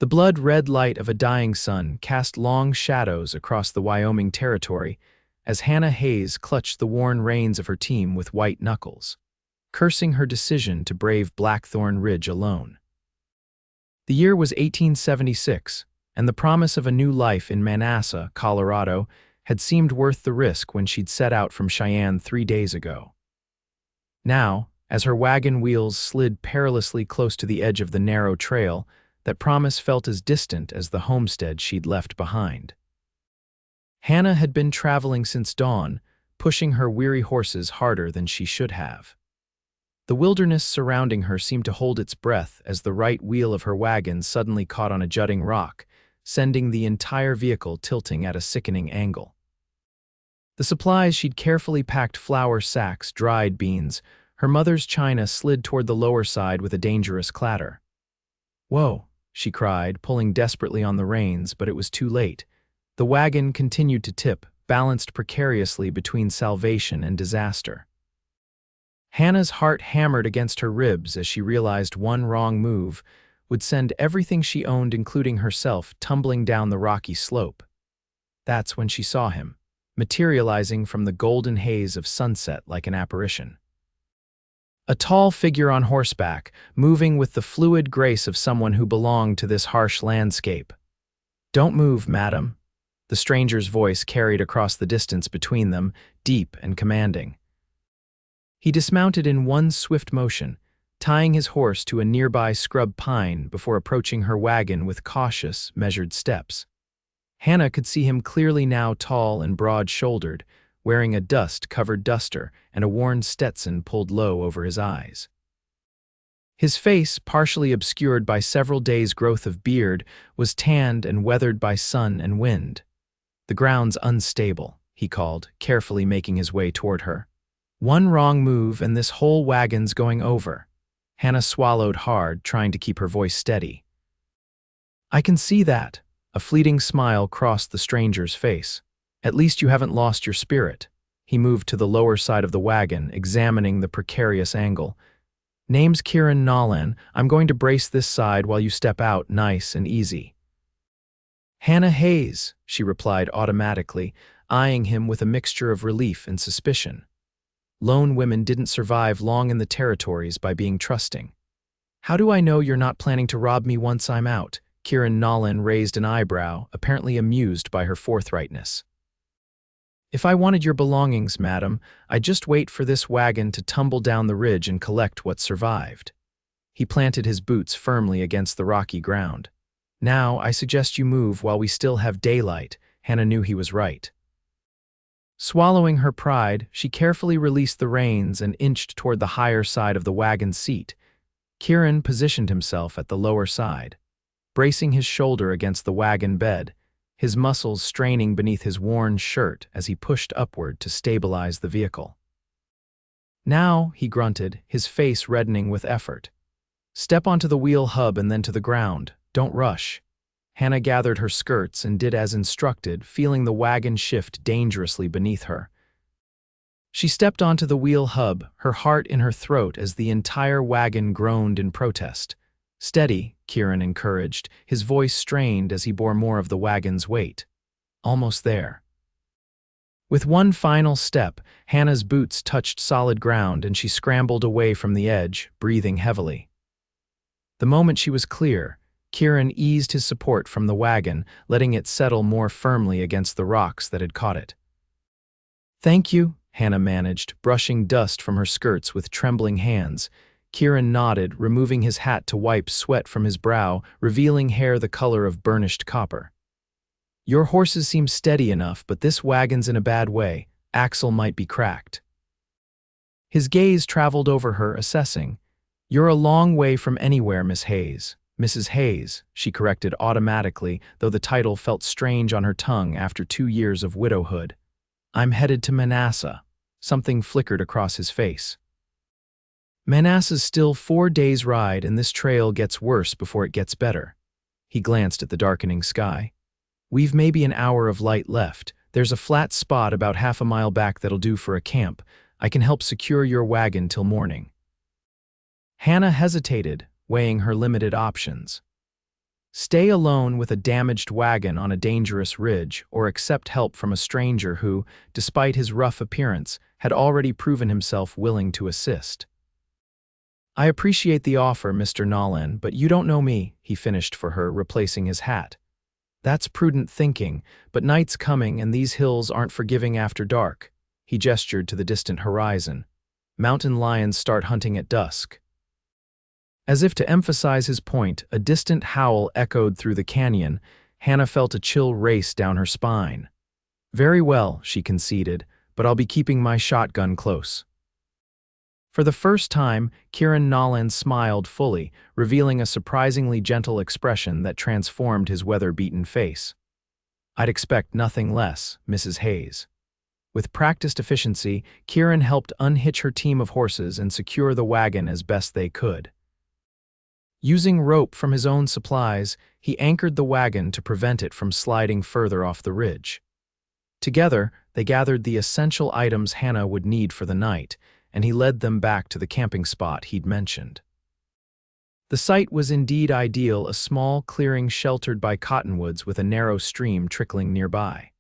The blood-red light of a dying sun cast long shadows across the Wyoming territory as Hannah Hayes clutched the worn reins of her team with white knuckles, cursing her decision to brave Blackthorn Ridge alone. The year was 1876, and the promise of a new life in Manassa, Colorado, had seemed worth the risk when she'd set out from Cheyenne 3 days ago. Now, as her wagon wheels slid perilously close to the edge of the narrow trail, that promise felt as distant as the homestead she'd left behind. Hannah had been traveling since dawn, pushing her weary horses harder than she should have. The wilderness surrounding her seemed to hold its breath as the right wheel of her wagon suddenly caught on a jutting rock, sending the entire vehicle tilting at a sickening angle. The supplies she'd carefully packed, flour sacks, dried beans, her mother's china, slid toward the lower side with a dangerous clatter. "Whoa," she cried, pulling desperately on the reins, but it was too late. The wagon continued to tip, balanced precariously between salvation and disaster. Hannah's heart hammered against her ribs as she realized one wrong move would send everything she owned, including herself, tumbling down the rocky slope. That's when she saw him, materializing from the golden haze of sunset like an apparition. A tall figure on horseback, moving with the fluid grace of someone who belonged to this harsh landscape. "Don't move, madam," the stranger's voice carried across the distance between them, deep and commanding. He dismounted in one swift motion, tying his horse to a nearby scrub pine before approaching her wagon with cautious, measured steps. Hannah could see him clearly now, tall and broad-shouldered, wearing a dust-covered duster and a worn Stetson pulled low over his eyes. His face, partially obscured by several days' growth of beard, was tanned and weathered by sun and wind. "The ground's unstable," he called, carefully making his way toward her. "One wrong move and this whole wagon's going over." Hannah swallowed hard, trying to keep her voice steady. "I can see that." A fleeting smile crossed the stranger's face. "At least you haven't lost your spirit." He moved to the lower side of the wagon, examining the precarious angle. "Name's Kieran Nolan. I'm going to brace this side while you step out nice and easy." "Hannah Hayes," she replied automatically, eyeing him with a mixture of relief and suspicion. Lone women didn't survive long in the territories by being trusting. "How do I know you're not planning to rob me once I'm out?" Kieran Nolan raised an eyebrow, apparently amused by her forthrightness. "If I wanted your belongings, madam, I'd just wait for this wagon to tumble down the ridge and collect what survived." He planted his boots firmly against the rocky ground. "Now, I suggest you move while we still have daylight." Hannah knew he was right. Swallowing her pride, she carefully released the reins and inched toward the higher side of the wagon's seat. Kieran positioned himself at the lower side, bracing his shoulder against the wagon bed, his muscles straining beneath his worn shirt as he pushed upward to stabilize the vehicle. "Now," he grunted, his face reddening with effort. "Step onto the wheel hub and then to the ground. Don't rush." Hannah gathered her skirts and did as instructed, feeling the wagon shift dangerously beneath her. She stepped onto the wheel hub, her heart in her throat as the entire wagon groaned in protest. "Steady," Kieran encouraged, his voice strained as he bore more of the wagon's weight. "Almost there." With one final step, Hannah's boots touched solid ground and she scrambled away from the edge, breathing heavily. The moment she was clear, Kieran eased his support from the wagon, letting it settle more firmly against the rocks that had caught it. "Thank you," Hannah managed, brushing dust from her skirts with trembling hands. Kieran nodded, removing his hat to wipe sweat from his brow, revealing hair the color of burnished copper. "Your horses seem steady enough, but this wagon's in a bad way. Axle might be cracked." His gaze traveled over her, assessing. "You're a long way from anywhere, Miss Hayes." "Mrs. Hayes," she corrected automatically, though the title felt strange on her tongue after 2 years of widowhood. "I'm headed to Manassa." Something flickered across his face. "Manassa's still 4 days' ride, and this trail gets worse before it gets better." He glanced at the darkening sky. "We've maybe an hour of light left. There's a flat spot about half a mile back that'll do for a camp. I can help secure your wagon till morning." Hannah hesitated, weighing her limited options. Stay alone with a damaged wagon on a dangerous ridge, or accept help from a stranger who, despite his rough appearance, had already proven himself willing to assist. I appreciate the offer, Mr. Nolan, but you don't know me, he finished for her, replacing his hat. That's prudent thinking, but night's coming and these hills aren't forgiving after dark. He gestured to the distant horizon. Mountain lions start hunting at dusk. As if to emphasize his point, a distant howl echoed through the canyon. Hannah felt a chill race down her spine. Very well, she conceded, but I'll be keeping my shotgun close. For the first time, Kieran Nolan smiled fully, revealing a surprisingly gentle expression that transformed his weather-beaten face. I'd expect nothing less, Mrs. Hayes. With practiced efficiency, Kieran helped unhitch her team of horses and secure the wagon as best they could. Using rope from his own supplies, he anchored the wagon to prevent it from sliding further off the ridge. Together, they gathered the essential items Hannah would need for the night, and he led them back to the camping spot he'd mentioned. The site was indeed ideal, a small clearing sheltered by cottonwoods with a narrow stream trickling nearby.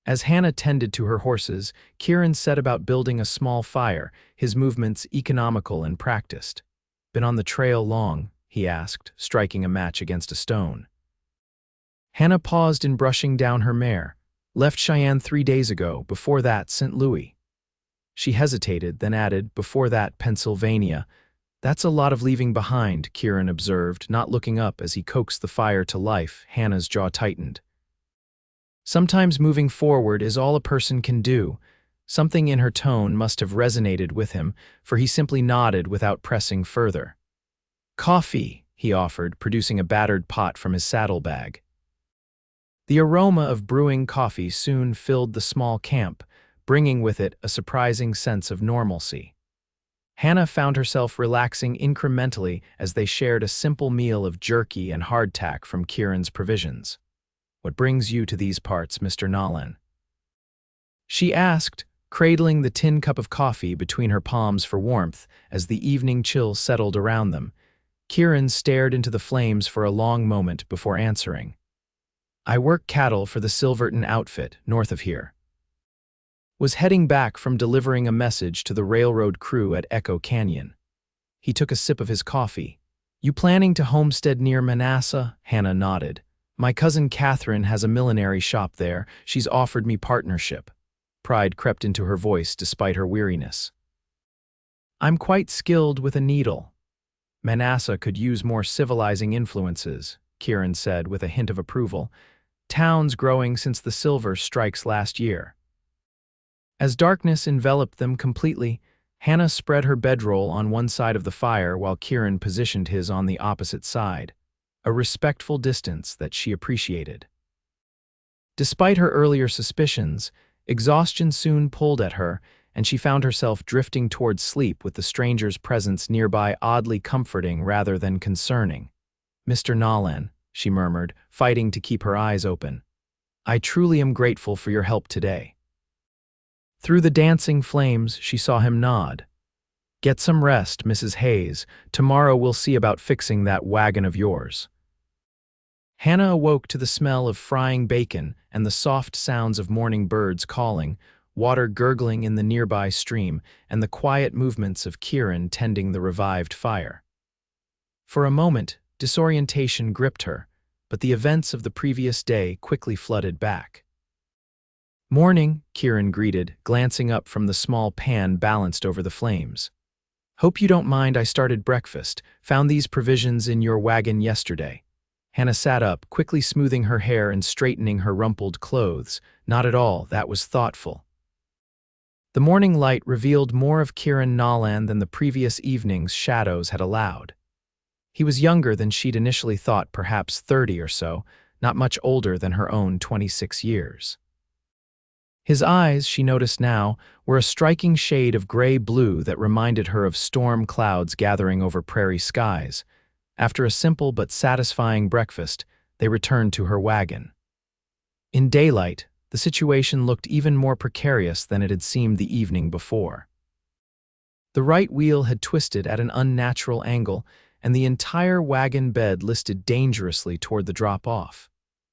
As Hannah tended to her horses, Kieran set about building a small fire, his movements economical and practiced. Been on the trail long? He asked, striking a match against a stone. Hannah paused in brushing down her mare. Left Cheyenne 3 days ago, before that St. Louis. She hesitated, then added, before that Pennsylvania. That's a lot of leaving behind, Kieran observed, not looking up as he coaxed the fire to life. Hannah's jaw tightened. Sometimes moving forward is all a person can do. Something in her tone must have resonated with him, for he simply nodded without pressing further. Coffee, he offered, producing a battered pot from his saddlebag. The aroma of brewing coffee soon filled the small camp, bringing with it a surprising sense of normalcy. Hannah found herself relaxing incrementally as they shared a simple meal of jerky and hardtack from Kieran's provisions. What brings you to these parts, Mr. Nolan? She asked, cradling the tin cup of coffee between her palms for warmth as the evening chill settled around them. Kieran stared into the flames for a long moment before answering. I work cattle for the Silverton outfit, north of here. Was heading back from delivering a message to the railroad crew at Echo Canyon. He took a sip of his coffee. You planning to homestead near Manassa? Hannah nodded. My cousin Catherine has a millinery shop there. She's offered me partnership. Pride crept into her voice despite her weariness. I'm quite skilled with a needle. Manassa could use more civilizing influences, Kieran said with a hint of approval. Towns growing since the silver strikes last year. As darkness enveloped them completely, Hannah spread her bedroll on one side of the fire while Kieran positioned his on the opposite side, a respectful distance that she appreciated. Despite her earlier suspicions, exhaustion soon pulled at her, and she found herself drifting towards sleep with the stranger's presence nearby oddly comforting rather than concerning. Mr. Nolan, she murmured, fighting to keep her eyes open. I truly am grateful for your help today. Through the dancing flames, she saw him nod. Get some rest, Mrs. Hayes. Tomorrow we'll see about fixing that wagon of yours. Hannah awoke to the smell of frying bacon and the soft sounds of morning birds calling, water gurgling in the nearby stream, and the quiet movements of Kieran tending the revived fire. For a moment, disorientation gripped her, but the events of the previous day quickly flooded back. Morning, Kieran greeted, glancing up from the small pan balanced over the flames. Hope you don't mind I started breakfast. Found these provisions in your wagon yesterday. Hannah sat up, quickly smoothing her hair and straightening her rumpled clothes. Not at all, that was thoughtful. The morning light revealed more of Kieran Nolan than the previous evening's shadows had allowed. He was younger than she'd initially thought, perhaps 30 or so, not much older than her own 26 years. His eyes, she noticed now, were a striking shade of gray-blue that reminded her of storm clouds gathering over prairie skies. After a simple but satisfying breakfast, they returned to her wagon. In daylight, the situation looked even more precarious than it had seemed the evening before. The right wheel had twisted at an unnatural angle, and the entire wagon bed listed dangerously toward the drop-off.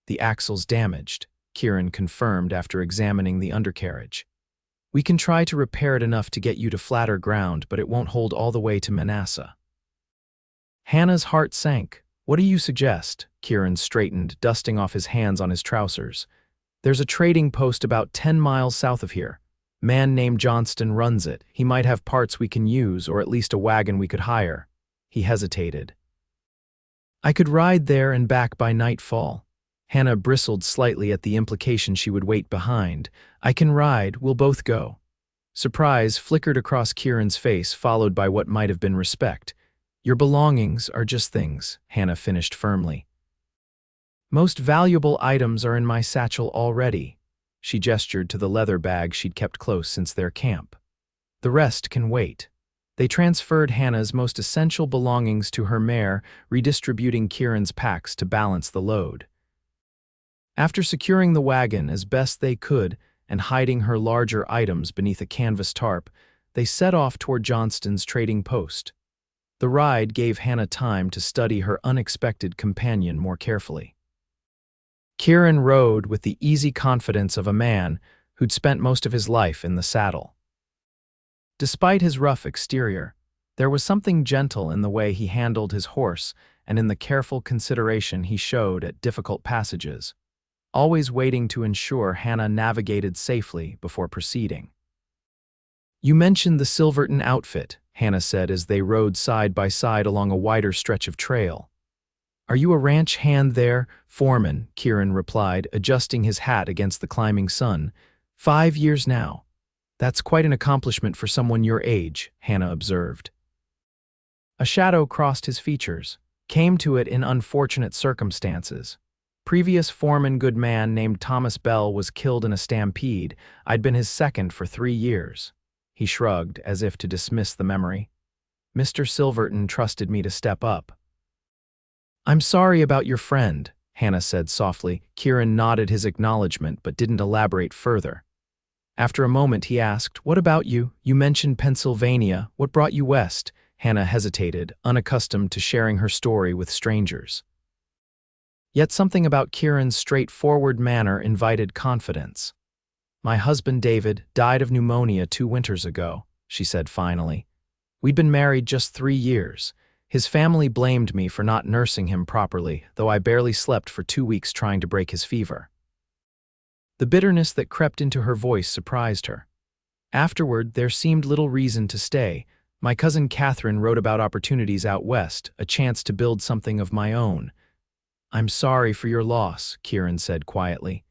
The axle's damaged, Kieran confirmed after examining the undercarriage. We can try to repair it enough to get you to flatter ground, but it won't hold all the way to Manassa. Hannah's heart sank. What do you suggest? Kieran straightened, dusting off his hands on his trousers. There's a trading post about 10 miles south of here. Man named Johnston runs it. He might have parts we can use, or at least a wagon we could hire. He hesitated. I could ride there and back by nightfall. Hannah bristled slightly at the implication she would wait behind. I can ride, we'll both go. Surprise flickered across Kieran's face, followed by what might have been respect. Your belongings are just things, Hannah finished firmly. Most valuable items are in my satchel already. She gestured to the leather bag she'd kept close since their camp. The rest can wait. They transferred Hannah's most essential belongings to her mare, redistributing Kieran's packs to balance the load. After securing the wagon as best they could and hiding her larger items beneath a canvas tarp, they set off toward Johnston's trading post. The ride gave Hannah time to study her unexpected companion more carefully. Kieran rode with the easy confidence of a man who'd spent most of his life in the saddle. Despite his rough exterior, there was something gentle in the way he handled his horse and in the careful consideration he showed at difficult passages, always waiting to ensure Hannah navigated safely before proceeding. You mentioned the Silverton outfit, Hannah said as they rode side by side along a wider stretch of trail. Are you a ranch hand there, foreman? Kieran replied, adjusting his hat against the climbing sun. 5 years now. That's quite an accomplishment for someone your age, Hannah observed. A shadow crossed his features, came to it in unfortunate circumstances. Previous foreman good man named Thomas Bell was killed in a stampede. I'd been his second for 3 years. He shrugged, as if to dismiss the memory. Mr. Silverton trusted me to step up. I'm sorry about your friend, Hannah said softly. Kieran nodded his acknowledgement but didn't elaborate further. After a moment he asked, What about you? You mentioned Pennsylvania. What brought you west? Hannah hesitated, unaccustomed to sharing her story with strangers. Yet something about Kieran's straightforward manner invited confidence. My husband David died of pneumonia 2 winters ago, she said finally. We'd been married just 3 years. His family blamed me for not nursing him properly, though I barely slept for 2 weeks trying to break his fever. The bitterness that crept into her voice surprised her. Afterward, there seemed little reason to stay. My cousin Catherine wrote about opportunities out west, a chance to build something of my own. I'm sorry for your loss, Kieran said quietly.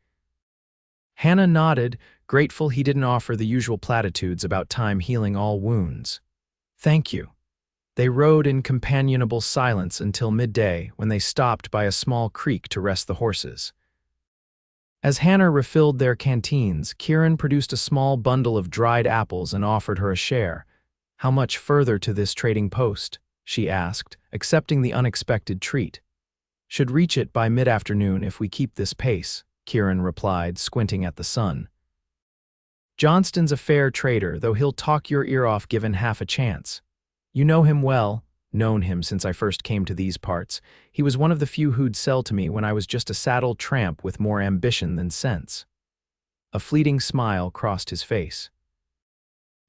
Hannah nodded, grateful he didn't offer the usual platitudes about time healing all wounds. Thank you. They rode in companionable silence until midday, when they stopped by a small creek to rest the horses. As Hannah refilled their canteens, Kieran produced a small bundle of dried apples and offered her a share. How much further to this trading post? She asked, accepting the unexpected treat. Should reach it by mid-afternoon if we keep this pace, Kieran replied, squinting at the sun. Johnston's a fair trader, though he'll talk your ear off given half a chance. You know him well, known him since I first came to these parts. He was one of the few who'd sell to me when I was just a saddle tramp with more ambition than sense. A fleeting smile crossed his face.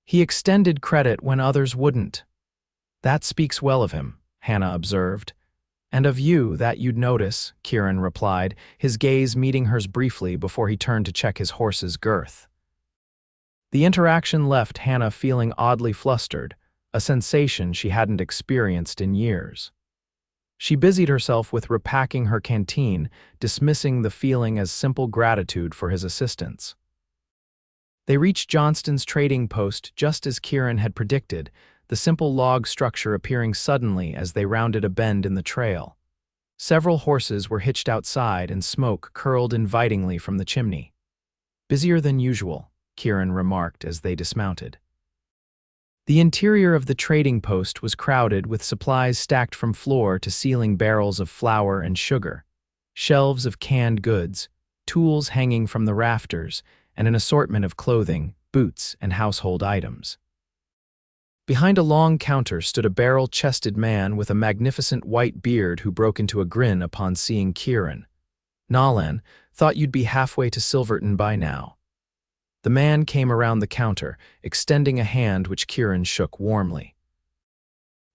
He extended credit when others wouldn't. That speaks well of him, Hannah observed. And of you, that you'd notice, Kieran replied, his gaze meeting hers briefly before he turned to check his horse's girth. The interaction left Hannah feeling oddly flustered, a sensation she hadn't experienced in years. She busied herself with repacking her canteen, dismissing the feeling as simple gratitude for his assistance. They reached Johnston's trading post just as Kieran had predicted, the simple log structure appearing suddenly as they rounded a bend in the trail. Several horses were hitched outside and smoke curled invitingly from the chimney. Busier than usual, Kieran remarked as they dismounted. The interior of the trading post was crowded with supplies stacked from floor to ceiling, barrels of flour and sugar, shelves of canned goods, tools hanging from the rafters, and an assortment of clothing, boots, and household items. Behind a long counter stood a barrel-chested man with a magnificent white beard who broke into a grin upon seeing Kieran. "Nolan, thought you'd be halfway to Silverton by now." The man came around the counter, extending a hand which Kieran shook warmly.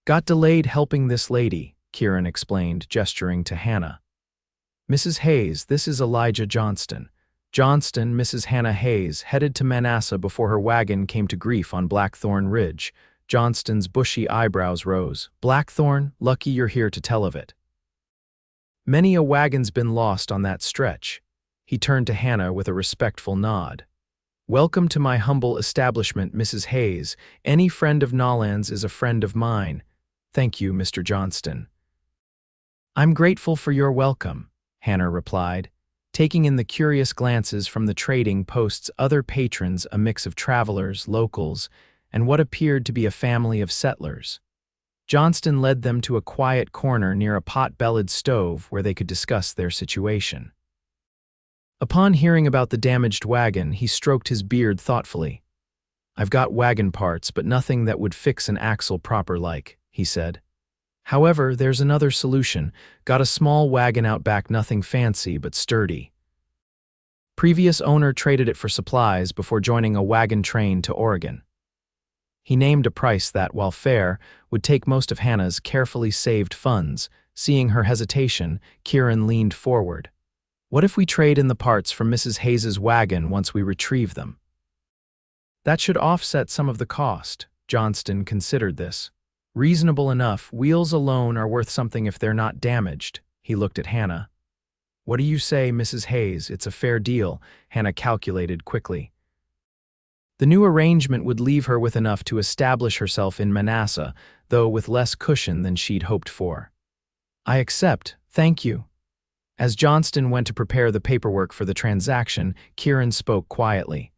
"Got delayed helping this lady," Kieran explained, gesturing to Hannah. "Mrs. Hayes, this is Elijah Johnston." Johnston, Mrs. Hannah Hayes, headed to Manassa before her wagon came to grief on Blackthorn Ridge. Johnston's bushy eyebrows rose. "Blackthorn, lucky you're here to tell of it. Many a wagon's been lost on that stretch." He turned to Hannah with a respectful nod. "Welcome to my humble establishment, Mrs. Hayes. Any friend of Nolan's is a friend of mine." "Thank you, Mr. Johnston." "I'm grateful for your welcome," Hannah replied, taking in the curious glances from the trading post's other patrons, a mix of travelers, locals, and what appeared to be a family of settlers. Johnston led them to a quiet corner near a pot-bellied stove where they could discuss their situation. Upon hearing about the damaged wagon, he stroked his beard thoughtfully. "I've got wagon parts, but nothing that would fix an axle proper-like," he said. "However, there's another solution. Got a small wagon out back, nothing fancy, but sturdy. Previous owner traded it for supplies before joining a wagon train to Oregon." He named a price that, while fair, would take most of Hannah's carefully saved funds. Seeing her hesitation, Kieran leaned forward. "What if we trade in the parts from Mrs. Hayes's wagon once we retrieve them?" "That should offset some of the cost." Johnston considered this. "Reasonable enough. Wheels alone are worth something if they're not damaged." He looked at Hannah. "What do you say, Mrs. Hayes? It's a fair deal," Hannah calculated quickly. The new arrangement would leave her with enough to establish herself in Manassa, though with less cushion than she'd hoped for. "I accept, thank you." As Johnston went to prepare the paperwork for the transaction, Kieran spoke quietly.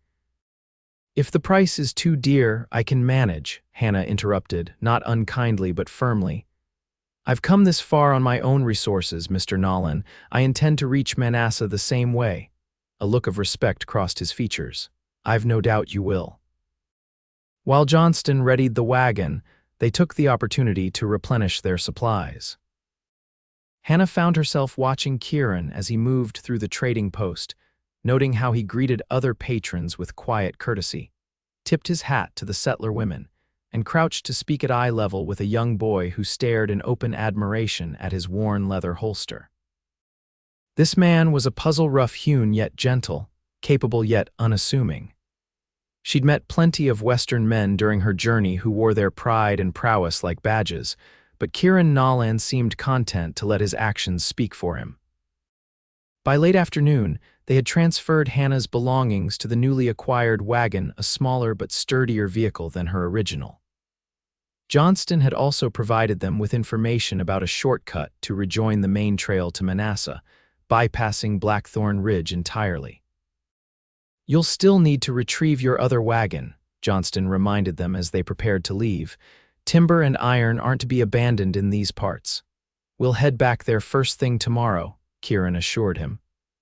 "If the price is too dear, I can manage," Hannah interrupted, not unkindly but firmly. "I've come this far on my own resources, Mr. Nolan. I intend to reach Manassa the same way." A look of respect crossed his features. "I've no doubt you will." While Johnston readied the wagon, they took the opportunity to replenish their supplies. Hannah found herself watching Kieran as he moved through the trading post, noting how he greeted other patrons with quiet courtesy, tipped his hat to the settler women, and crouched to speak at eye level with a young boy who stared in open admiration at his worn leather holster. This man was a puzzle rough-hewn yet gentle, capable yet unassuming. She'd met plenty of Western men during her journey who wore their pride and prowess like badges, but Kieran Nolan seemed content to let his actions speak for him. By late afternoon, they had transferred Hannah's belongings to the newly acquired wagon, a smaller but sturdier vehicle than her original. Johnston had also provided them with information about a shortcut to rejoin the main trail to Manassa, bypassing Blackthorn Ridge entirely. "You'll still need to retrieve your other wagon," Johnston reminded them as they prepared to leave. "Timber and iron aren't to be abandoned in these parts." "We'll head back there first thing tomorrow," Kieran assured him.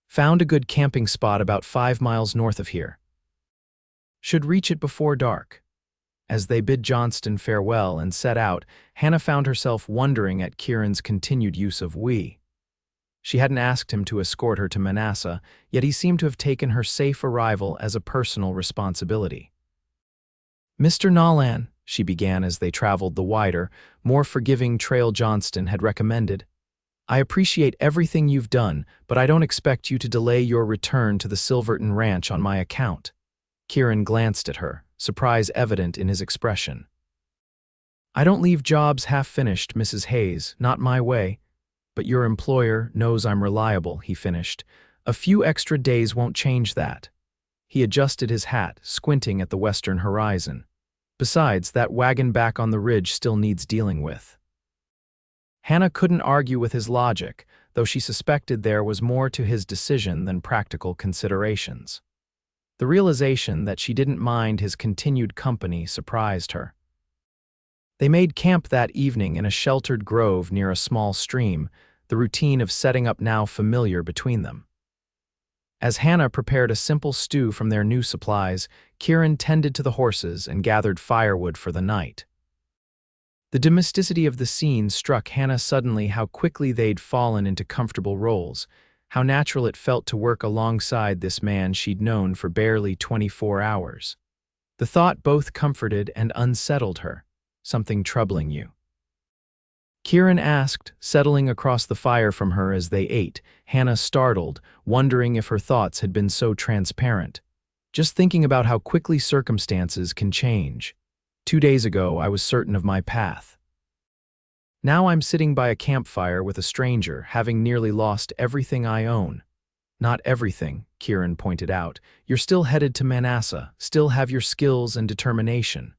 "Found a good camping spot about 5 miles north of here. Should reach it before dark." As they bid Johnston farewell and set out, Hannah found herself wondering at Kieran's continued use of "we." She hadn't asked him to escort her to Manassa, yet he seemed to have taken her safe arrival as a personal responsibility. "Mr. Nolan," she began as they traveled the wider, more forgiving trail Johnston had recommended, "I appreciate everything you've done, but I don't expect you to delay your return to the Silverton Ranch on my account." Kieran glanced at her, surprise evident in his expression. "I don't leave jobs half-finished, Mrs. Hayes, not my way. But your employer knows I'm reliable," he finished. "A few extra days won't change that." He adjusted his hat, squinting at the western horizon. "Besides, that wagon back on the ridge still needs dealing with." Hannah couldn't argue with his logic, though she suspected there was more to his decision than practical considerations. The realization that she didn't mind his continued company surprised her. They made camp that evening in a sheltered grove near a small stream, the routine of setting up now familiar between them. As Hannah prepared a simple stew from their new supplies, Kieran tended to the horses and gathered firewood for the night. The domesticity of the scene struck Hannah suddenly how quickly they'd fallen into comfortable roles, how natural it felt to work alongside this man she'd known for barely 24 hours. The thought both comforted and unsettled her. Something troubling you? Kieran asked, settling across the fire from her as they ate, Hannah startled, wondering if her thoughts had been so transparent. Just thinking about how quickly circumstances can change. 2 days ago, I was certain of my path. Now I'm sitting by a campfire with a stranger, having nearly lost everything I own. Not everything, Kieran pointed out. You're still headed to Manassa, still have your skills and determination.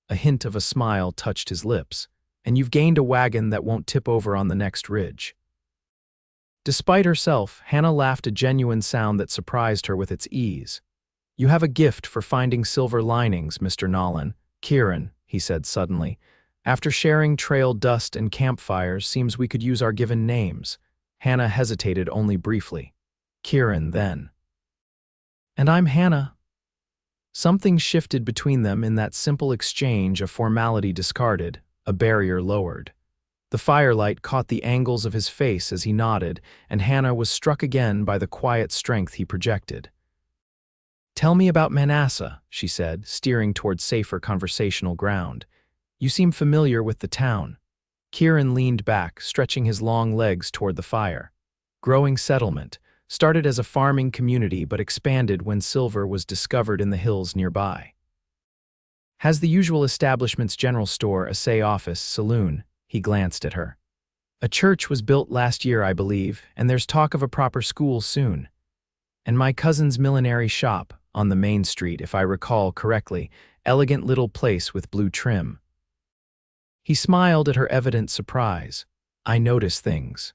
A hint of a smile touched his lips. And you've gained a wagon that won't tip over on the next ridge. Despite herself, Hannah laughed, a genuine sound that surprised her with its ease. You have a gift for finding silver linings, Mr. Nolan. Kieran, he said suddenly. After sharing trail dust and campfires, seems we could use our given names. Hannah hesitated only briefly. Kieran, then. And I'm Hannah. Something shifted between them in that simple exchange, a formality discarded, a barrier lowered. The firelight caught the angles of his face as he nodded, and Hannah was struck again by the quiet strength he projected. Tell me about Manassa, she said, steering toward safer conversational ground. You seem familiar with the town. Kieran leaned back, stretching his long legs toward the fire. Growing settlement, started as a farming community but expanded when silver was discovered in the hills nearby. Has the usual establishment's general store, assay office, saloon. He glanced at her. A church was built last year, I believe, and there's talk of a proper school soon. And my cousin's millinery shop, on the main street, if I recall correctly, elegant little place with blue trim. He smiled at her evident surprise. I notice things.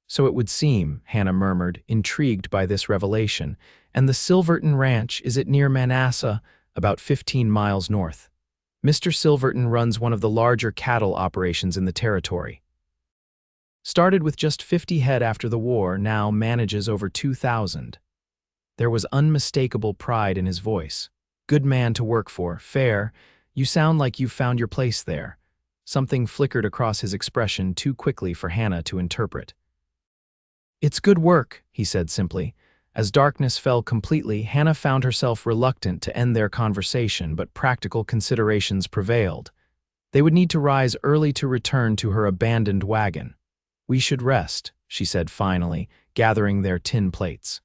So it would seem, Hannah murmured, intrigued by this revelation. And the Silverton Ranch, is it near Manassa? About 15 miles north. Mr. Silverton runs one of the larger cattle operations in the territory. Started with just 50 head after the war, now manages over 2,000. There was unmistakable pride in his voice. Good man to work for, fair. You sound like you've found your place there. Something flickered across his expression too quickly for Hannah to interpret. It's good work, he said simply. As darkness fell completely, Hannah found herself reluctant to end their conversation, but practical considerations prevailed. They would need to rise early to return to her abandoned wagon. We should rest, she said finally, gathering their tin plates.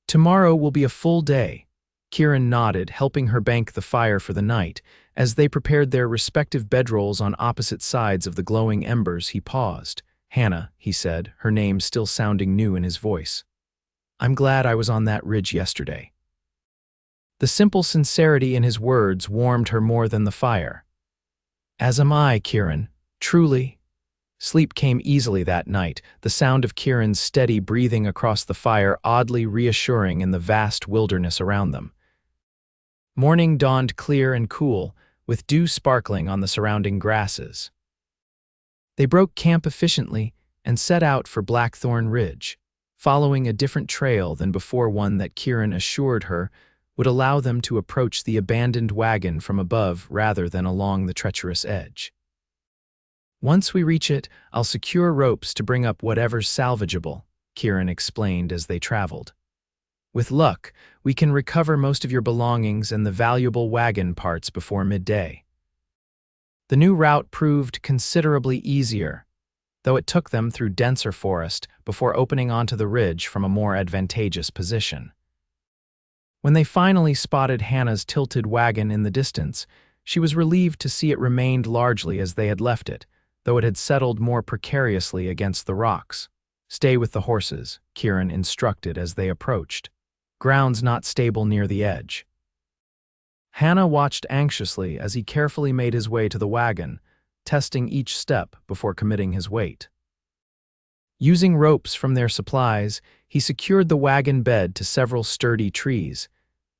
Tomorrow will be a full day. Kieran nodded, helping her bank the fire for the night. As they prepared their respective bedrolls on opposite sides of the glowing embers, he paused. Hannah, he said, her name still sounding new in his voice. I'm glad I was on that ridge yesterday. The simple sincerity in his words warmed her more than the fire. As am I, Kieran, truly. Sleep came easily that night, the sound of Kieran's steady breathing across the fire oddly reassuring in the vast wilderness around them. Morning dawned clear and cool, with dew sparkling on the surrounding grasses. They broke camp efficiently and set out for Blackthorn Ridge, following a different trail than before, one that Kieran assured her would allow them to approach the abandoned wagon from above rather than along the treacherous edge. Once we reach it, I'll secure ropes to bring up whatever's salvageable, Kieran explained as they traveled. With luck, we can recover most of your belongings and the valuable wagon parts before midday. The new route proved considerably easier, though it took them through denser forest before opening onto the ridge from a more advantageous position. When they finally spotted Hannah's tilted wagon in the distance, she was relieved to see it remained largely as they had left it, though it had settled more precariously against the rocks. Stay with the horses, Kieran instructed as they approached. Ground's not stable near the edge. Hannah watched anxiously as he carefully made his way to the wagon, testing each step before committing his weight. Using ropes from their supplies, he secured the wagon bed to several sturdy trees,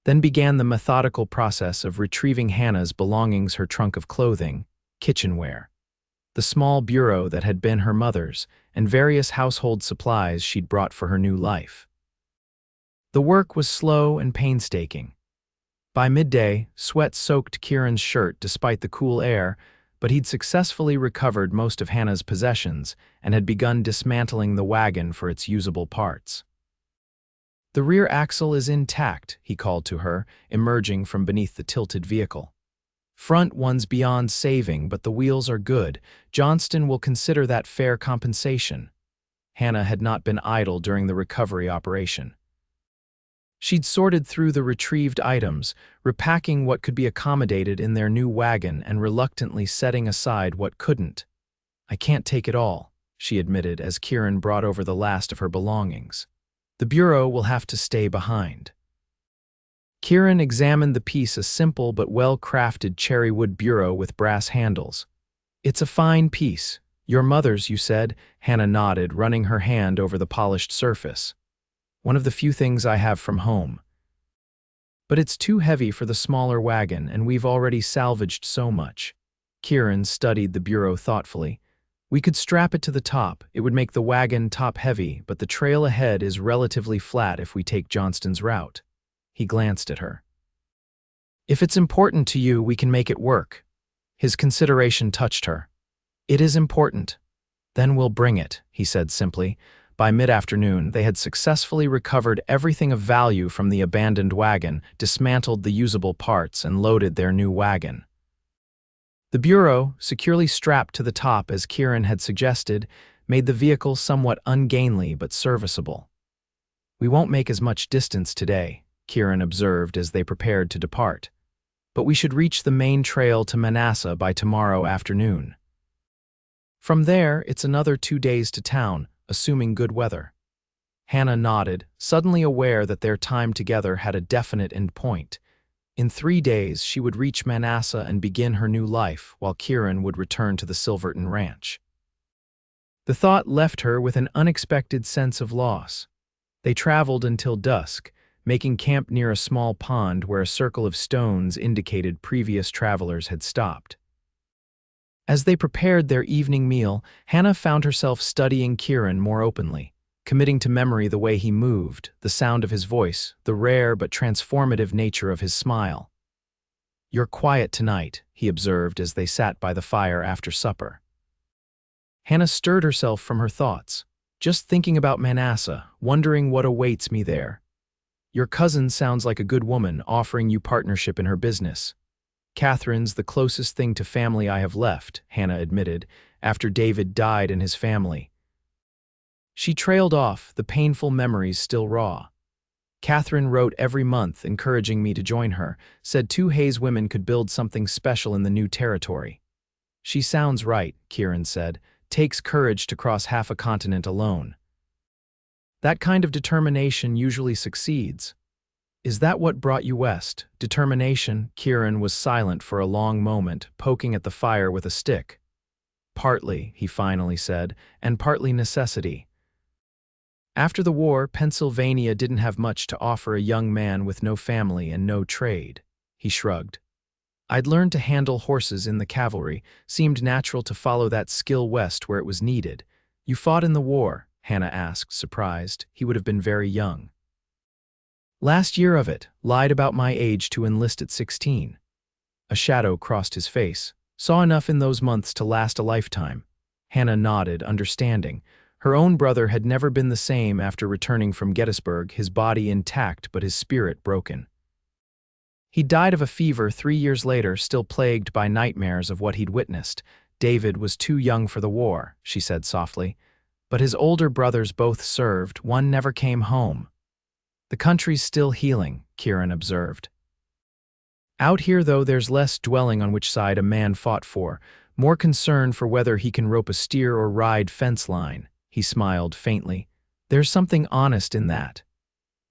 then began the methodical process of retrieving Hannah's belongings, her trunk of clothing, kitchenware, the small bureau that had been her mother's, and various household supplies she'd brought for her new life. The work was slow and painstaking. By midday, sweat soaked Kieran's shirt despite the cool air, but he'd successfully recovered most of Hannah's possessions and had begun dismantling the wagon for its usable parts. "The rear axle is intact," he called to her, emerging from beneath the tilted vehicle. "Front one's beyond saving, but the wheels are good. Johnston will consider that fair compensation." Hannah had not been idle during the recovery operation. She'd sorted through the retrieved items, repacking what could be accommodated in their new wagon and reluctantly setting aside what couldn't. "I can't take it all," she admitted as Kieran brought over the last of her belongings. "The bureau will have to stay behind." Kieran examined the piece, a simple but well-crafted cherrywood bureau with brass handles. "It's a fine piece. Your mother's, you said?" Hannah nodded, running her hand over the polished surface. "One of the few things I have from home. But it's too heavy for the smaller wagon, and we've already salvaged so much." Kieran studied the bureau thoughtfully. "We could strap it to the top. It would make the wagon top-heavy, but the trail ahead is relatively flat if we take Johnston's route." He glanced at her. "If it's important to you, we can make it work." His consideration touched her. "It is important. Then we'll bring it," he said simply. By mid-afternoon, they had successfully recovered everything of value from the abandoned wagon, dismantled the usable parts, and loaded their new wagon. The bureau, securely strapped to the top as Kieran had suggested, made the vehicle somewhat ungainly but serviceable. "We won't make as much distance today," Kieran observed as they prepared to depart. "But we should reach the main trail to Manassa by tomorrow afternoon. From there, it's another 2 days to town, assuming good weather." Hannah nodded, suddenly aware that their time together had a definite end point. In 3 days, she would reach Manassa and begin her new life, while Kieran would return to the Silverton Ranch. The thought left her with an unexpected sense of loss. They traveled until dusk, making camp near a small pond where a circle of stones indicated previous travelers had stopped. As they prepared their evening meal, Hannah found herself studying Kieran more openly, committing to memory the way he moved, the sound of his voice, the rare but transformative nature of his smile. "You're quiet tonight," he observed as they sat by the fire after supper. Hannah stirred herself from her thoughts. "Just thinking about Manassa, wondering what awaits me there." "Your cousin sounds like a good woman, offering you partnership in her business." "Catherine's the closest thing to family I have left," Hannah admitted, "after David died and his family." She trailed off, the painful memories still raw. "Catherine wrote every month, encouraging me to join her, said 2 Hayes women could build something special in the new territory." "She sounds right," Kieran said. "Takes courage to cross half a continent alone." "That kind of determination usually succeeds." "Is that what brought you west? Determination?" Kieran was silent for a long moment, poking at the fire with a stick. "Partly," he finally said, "and partly necessity. After the war, Pennsylvania didn't have much to offer a young man with no family and no trade." He shrugged. "I'd learned to handle horses in the cavalry, seemed natural to follow that skill west where it was needed." "You fought in the war?" Hannah asked, surprised. He would have been very young. "Last year of it, lied about my age to enlist at 16. A shadow crossed his face. "Saw enough in those months to last a lifetime." Hannah nodded, understanding. Her own brother had never been the same after returning from Gettysburg, his body intact but his spirit broken. He died of a fever 3 years later, still plagued by nightmares of what he'd witnessed. "David was too young for the war," she said softly. "But his older brothers both served, one never came home." "The country's still healing," Kieran observed. "Out here, though, there's less dwelling on which side a man fought for, more concern for whether he can rope a steer or ride fence line." He smiled faintly. "There's something honest in that."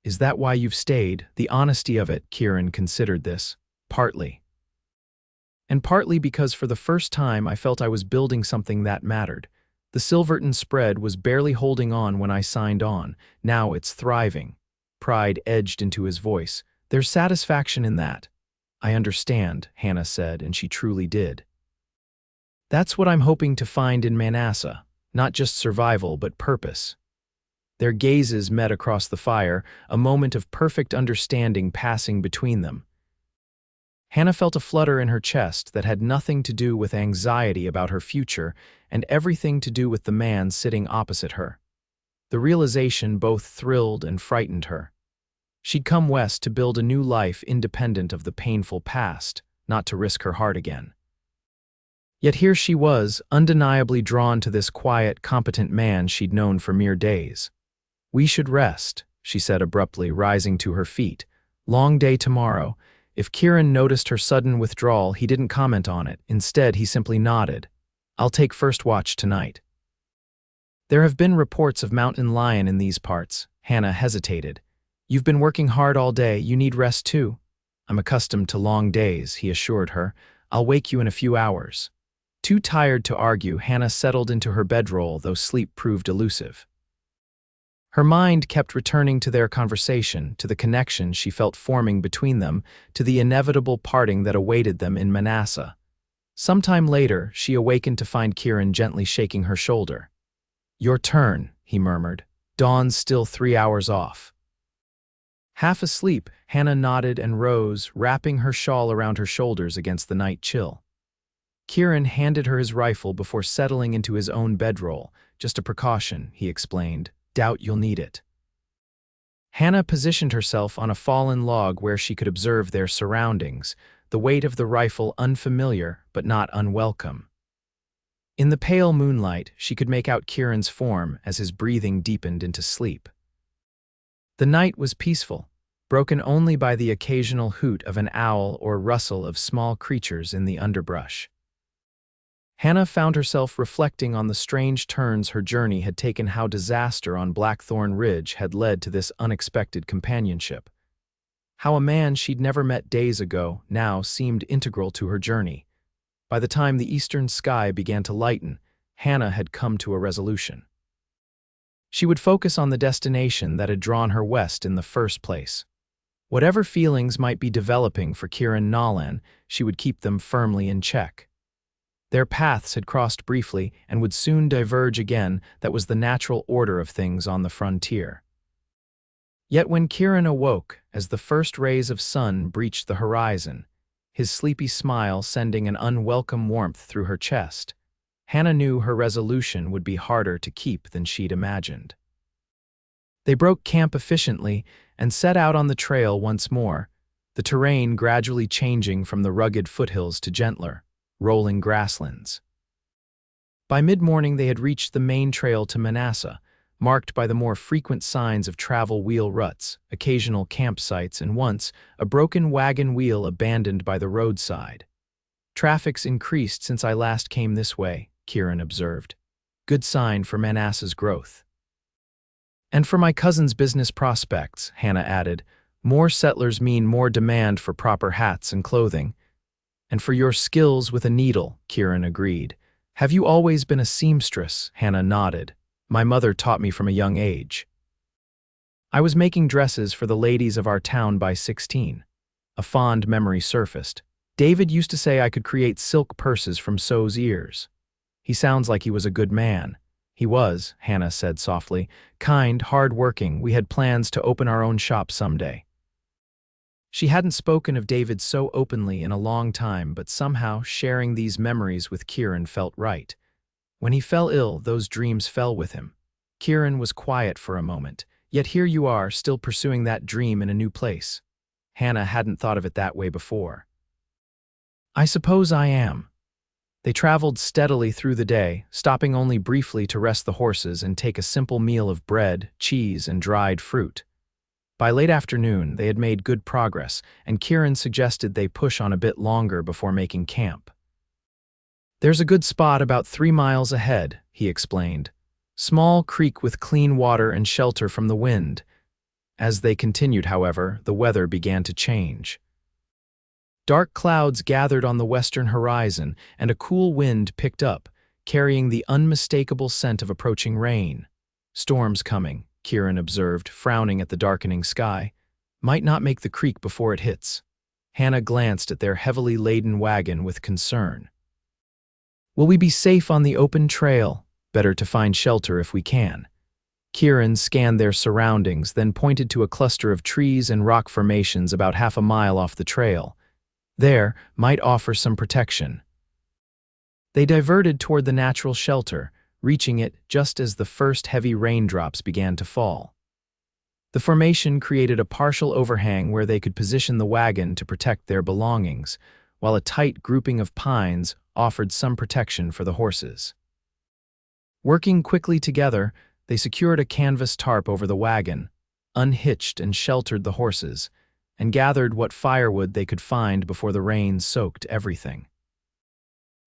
"Is that why you've stayed? The honesty of it?" Kieran considered this. "Partly. And partly because for the first time I felt I was building something that mattered. The Silverton spread was barely holding on when I signed on. Now it's thriving." Pride edged into his voice. "There's satisfaction in that." "I understand," Hannah said, and she truly did. "That's what I'm hoping to find in Manassa. Not just survival, but purpose." Their gazes met across the fire, a moment of perfect understanding passing between them. Hannah felt a flutter in her chest that had nothing to do with anxiety about her future and everything to do with the man sitting opposite her. The realization both thrilled and frightened her. She'd come west to build a new life independent of the painful past, not to risk her heart again. Yet here she was, undeniably drawn to this quiet, competent man she'd known for mere days. "We should rest," she said abruptly, rising to her feet. "Long day tomorrow." If Kieran noticed her sudden withdrawal, he didn't comment on it. Instead, he simply nodded. "I'll take first watch tonight." "There have been reports of mountain lion in these parts." Hannah hesitated. "You've been working hard all day. You need rest too." "I'm accustomed to long days," he assured her. "I'll wake you in a few hours." Too tired to argue, Hannah settled into her bedroll, though sleep proved elusive. Her mind kept returning to their conversation, to the connection she felt forming between them, to the inevitable parting that awaited them in Manassa. Sometime later, she awakened to find Kieran gently shaking her shoulder. "Your turn," he murmured. "Dawn's still 3 hours off." Half asleep, Hannah nodded and rose, wrapping her shawl around her shoulders against the night chill. Kieran handed her his rifle before settling into his own bedroll. "Just a precaution," he explained. "Doubt you'll need it." Hannah positioned herself on a fallen log where she could observe their surroundings, the weight of the rifle unfamiliar but not unwelcome. In the pale moonlight, she could make out Kieran's form as his breathing deepened into sleep. The night was peaceful, broken only by the occasional hoot of an owl or rustle of small creatures in the underbrush. Hannah found herself reflecting on the strange turns her journey had taken, how disaster on Blackthorn Ridge had led to this unexpected companionship. How a man she'd never met days ago now seemed integral to her journey. By the time the eastern sky began to lighten, Hannah had come to a resolution. She would focus on the destination that had drawn her west in the first place. Whatever feelings might be developing for Kieran Nolan, she would keep them firmly in check. Their paths had crossed briefly and would soon diverge again. That was the natural order of things on the frontier. Yet when Kieran awoke, as the first rays of sun breached the horizon, his sleepy smile sending an unwelcome warmth through her chest, Hannah knew her resolution would be harder to keep than she'd imagined. They broke camp efficiently and set out on the trail once more, the terrain gradually changing from the rugged foothills to gentler, rolling grasslands. By mid-morning they had reached the main trail to Manassa, marked by the more frequent signs of travel wheel ruts, occasional campsites, and once a broken wagon wheel abandoned by the roadside. "Traffic's increased since I last came this way," Kieran observed. "Good sign for Manassa's growth." "And for my cousin's business prospects," Hannah added. "More settlers mean more demand for proper hats and clothing." "And for your skills with a needle," Kieran agreed. "Have you always been a seamstress?" Hannah nodded. "My mother taught me from a young age. I was making dresses for the ladies of our town by 16. A fond memory surfaced. David used to say I could create silk purses from sew's ears. He sounds like he was a good man." "He was," Hannah said softly. "Kind, hard-working. We had plans to open our own shop someday." She hadn't spoken of David so openly in a long time, but somehow sharing these memories with Kieran felt right. When he fell ill, those dreams fell with him. Kieran was quiet for a moment. "Yet here you are, still pursuing that dream in a new place." Hannah hadn't thought of it that way before. "I suppose I am." They traveled steadily through the day, stopping only briefly to rest the horses and take a simple meal of bread, cheese, and dried fruit. By late afternoon, they had made good progress, and Kieran suggested they push on a bit longer before making camp. "There's a good spot about 3 miles ahead," he explained. "Small creek with clean water and shelter from the wind." As they continued, however, the weather began to change. Dark clouds gathered on the western horizon, and a cool wind picked up, carrying the unmistakable scent of approaching rain. "Storm's coming," Kieran observed, frowning at the darkening sky. "Might not make the creek before it hits." Hannah glanced at their heavily laden wagon with concern. "Will we be safe on the open trail? Better to find shelter if we can." Kieran scanned their surroundings, then pointed to a cluster of trees and rock formations about half a mile off the trail. there might offer some protection. They diverted toward the natural shelter, reaching it just as the first heavy raindrops began to fall. The formation created a partial overhang where they could position the wagon to protect their belongings, while a tight grouping of pines offered some protection for the horses. Working quickly together, they secured a canvas tarp over the wagon, unhitched and sheltered the horses, and gathered what firewood they could find before the rain soaked everything.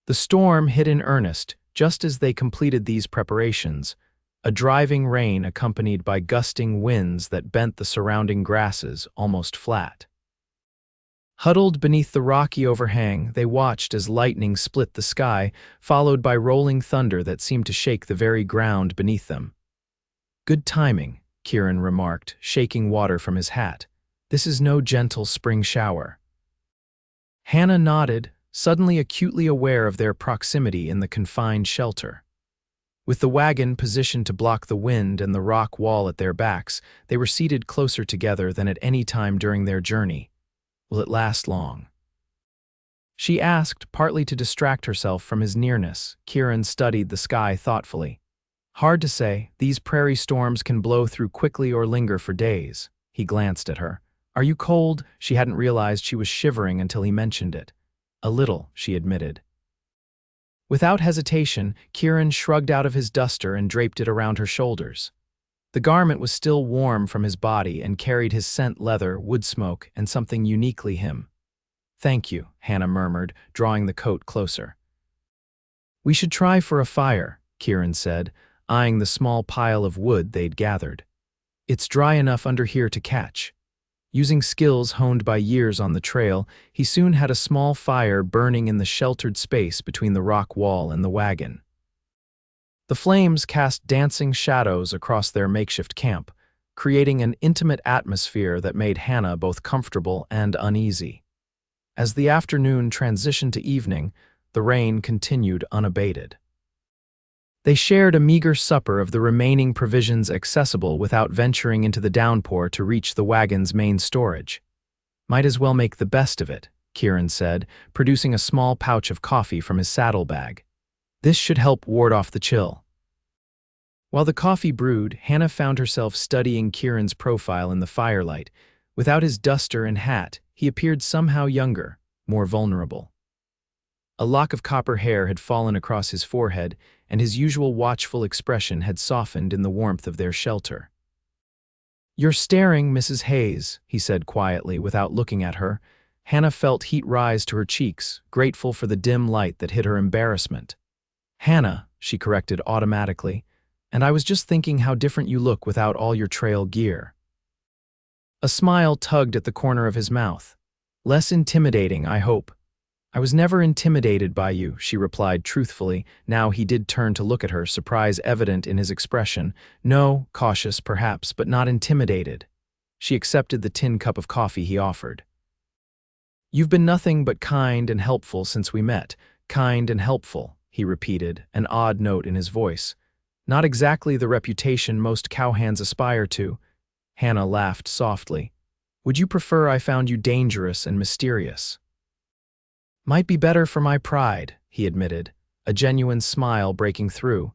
The storm hit in earnest just as they completed these preparations, a driving rain accompanied by gusting winds that bent the surrounding grasses almost flat. Huddled beneath the rocky overhang, they watched as lightning split the sky, followed by rolling thunder that seemed to shake the very ground beneath them. "Good timing," Kieran remarked, shaking water from his hat. "This is no gentle spring shower." Hannah nodded, suddenly acutely aware of their proximity in the confined shelter. With the wagon positioned to block the wind and the rock wall at their backs, they were seated closer together than at any time during their journey. "Will it last long?" she asked, partly to distract herself from his nearness. Kieran studied the sky thoughtfully. "Hard to say. These prairie storms can blow through quickly or linger for days." He glanced at her. "Are you cold?" She hadn't realized she was shivering until he mentioned it. "A little," she admitted. Without hesitation, Kieran shrugged out of his duster and draped it around her shoulders. The garment was still warm from his body and carried his scent leather, wood smoke, and something uniquely him. "Thank you," Hannah murmured, drawing the coat closer. "We should try for a fire," Kieran said, eyeing the small pile of wood they'd gathered. "It's dry enough under here to catch." Using skills honed by years on the trail, he soon had a small fire burning in the sheltered space between the rock wall and the wagon. The flames cast dancing shadows across their makeshift camp, creating an intimate atmosphere that made Hannah both comfortable and uneasy. As the afternoon transitioned to evening, the rain continued unabated. They shared a meager supper of the remaining provisions accessible without venturing into the downpour to reach the wagon's main storage. "Might as well make the best of it," Kieran said, producing a small pouch of coffee from his saddlebag. "This should help ward off the chill." While the coffee brewed, Hannah found herself studying Kieran's profile in the firelight. Without his duster and hat, he appeared somehow younger, more vulnerable. A lock of copper hair had fallen across his forehead, and his usual watchful expression had softened in the warmth of their shelter. "You're staring, Mrs. Hayes," he said quietly, without looking at her. Hannah felt heat rise to her cheeks, grateful for the dim light that hid her embarrassment. "Hannah," she corrected automatically, "and I was just thinking how different you look without all your trail gear." A smile tugged at the corner of his mouth. "Less intimidating, I hope." "I was never intimidated by you," she replied truthfully. Now he did turn to look at her, surprise evident in his expression. "No, cautious perhaps, but not intimidated." She accepted the tin cup of coffee he offered. "You've been nothing but kind and helpful since we met. Kind and helpful," he repeated, an odd note in his voice. "Not exactly the reputation most cowhands aspire to." Hannah laughed softly. "Would you prefer I found you dangerous and mysterious?" "Might be better for my pride," he admitted, a genuine smile breaking through.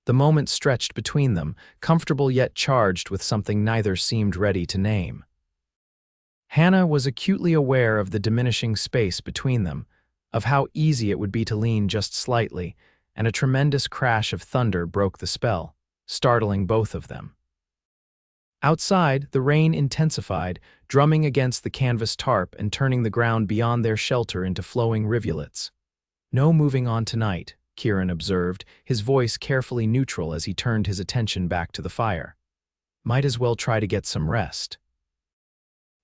The moment stretched between them, comfortable yet charged with something neither seemed ready to name. Hannah was acutely aware of the diminishing space between them, of how easy it would be to lean just slightly, and a tremendous crash of thunder broke the spell, startling both of them. Outside, the rain intensified, drumming against the canvas tarp and turning the ground beyond their shelter into flowing rivulets. "No moving on tonight," Kieran observed, his voice carefully neutral as he turned his attention back to the fire. "Might as well try to get some rest."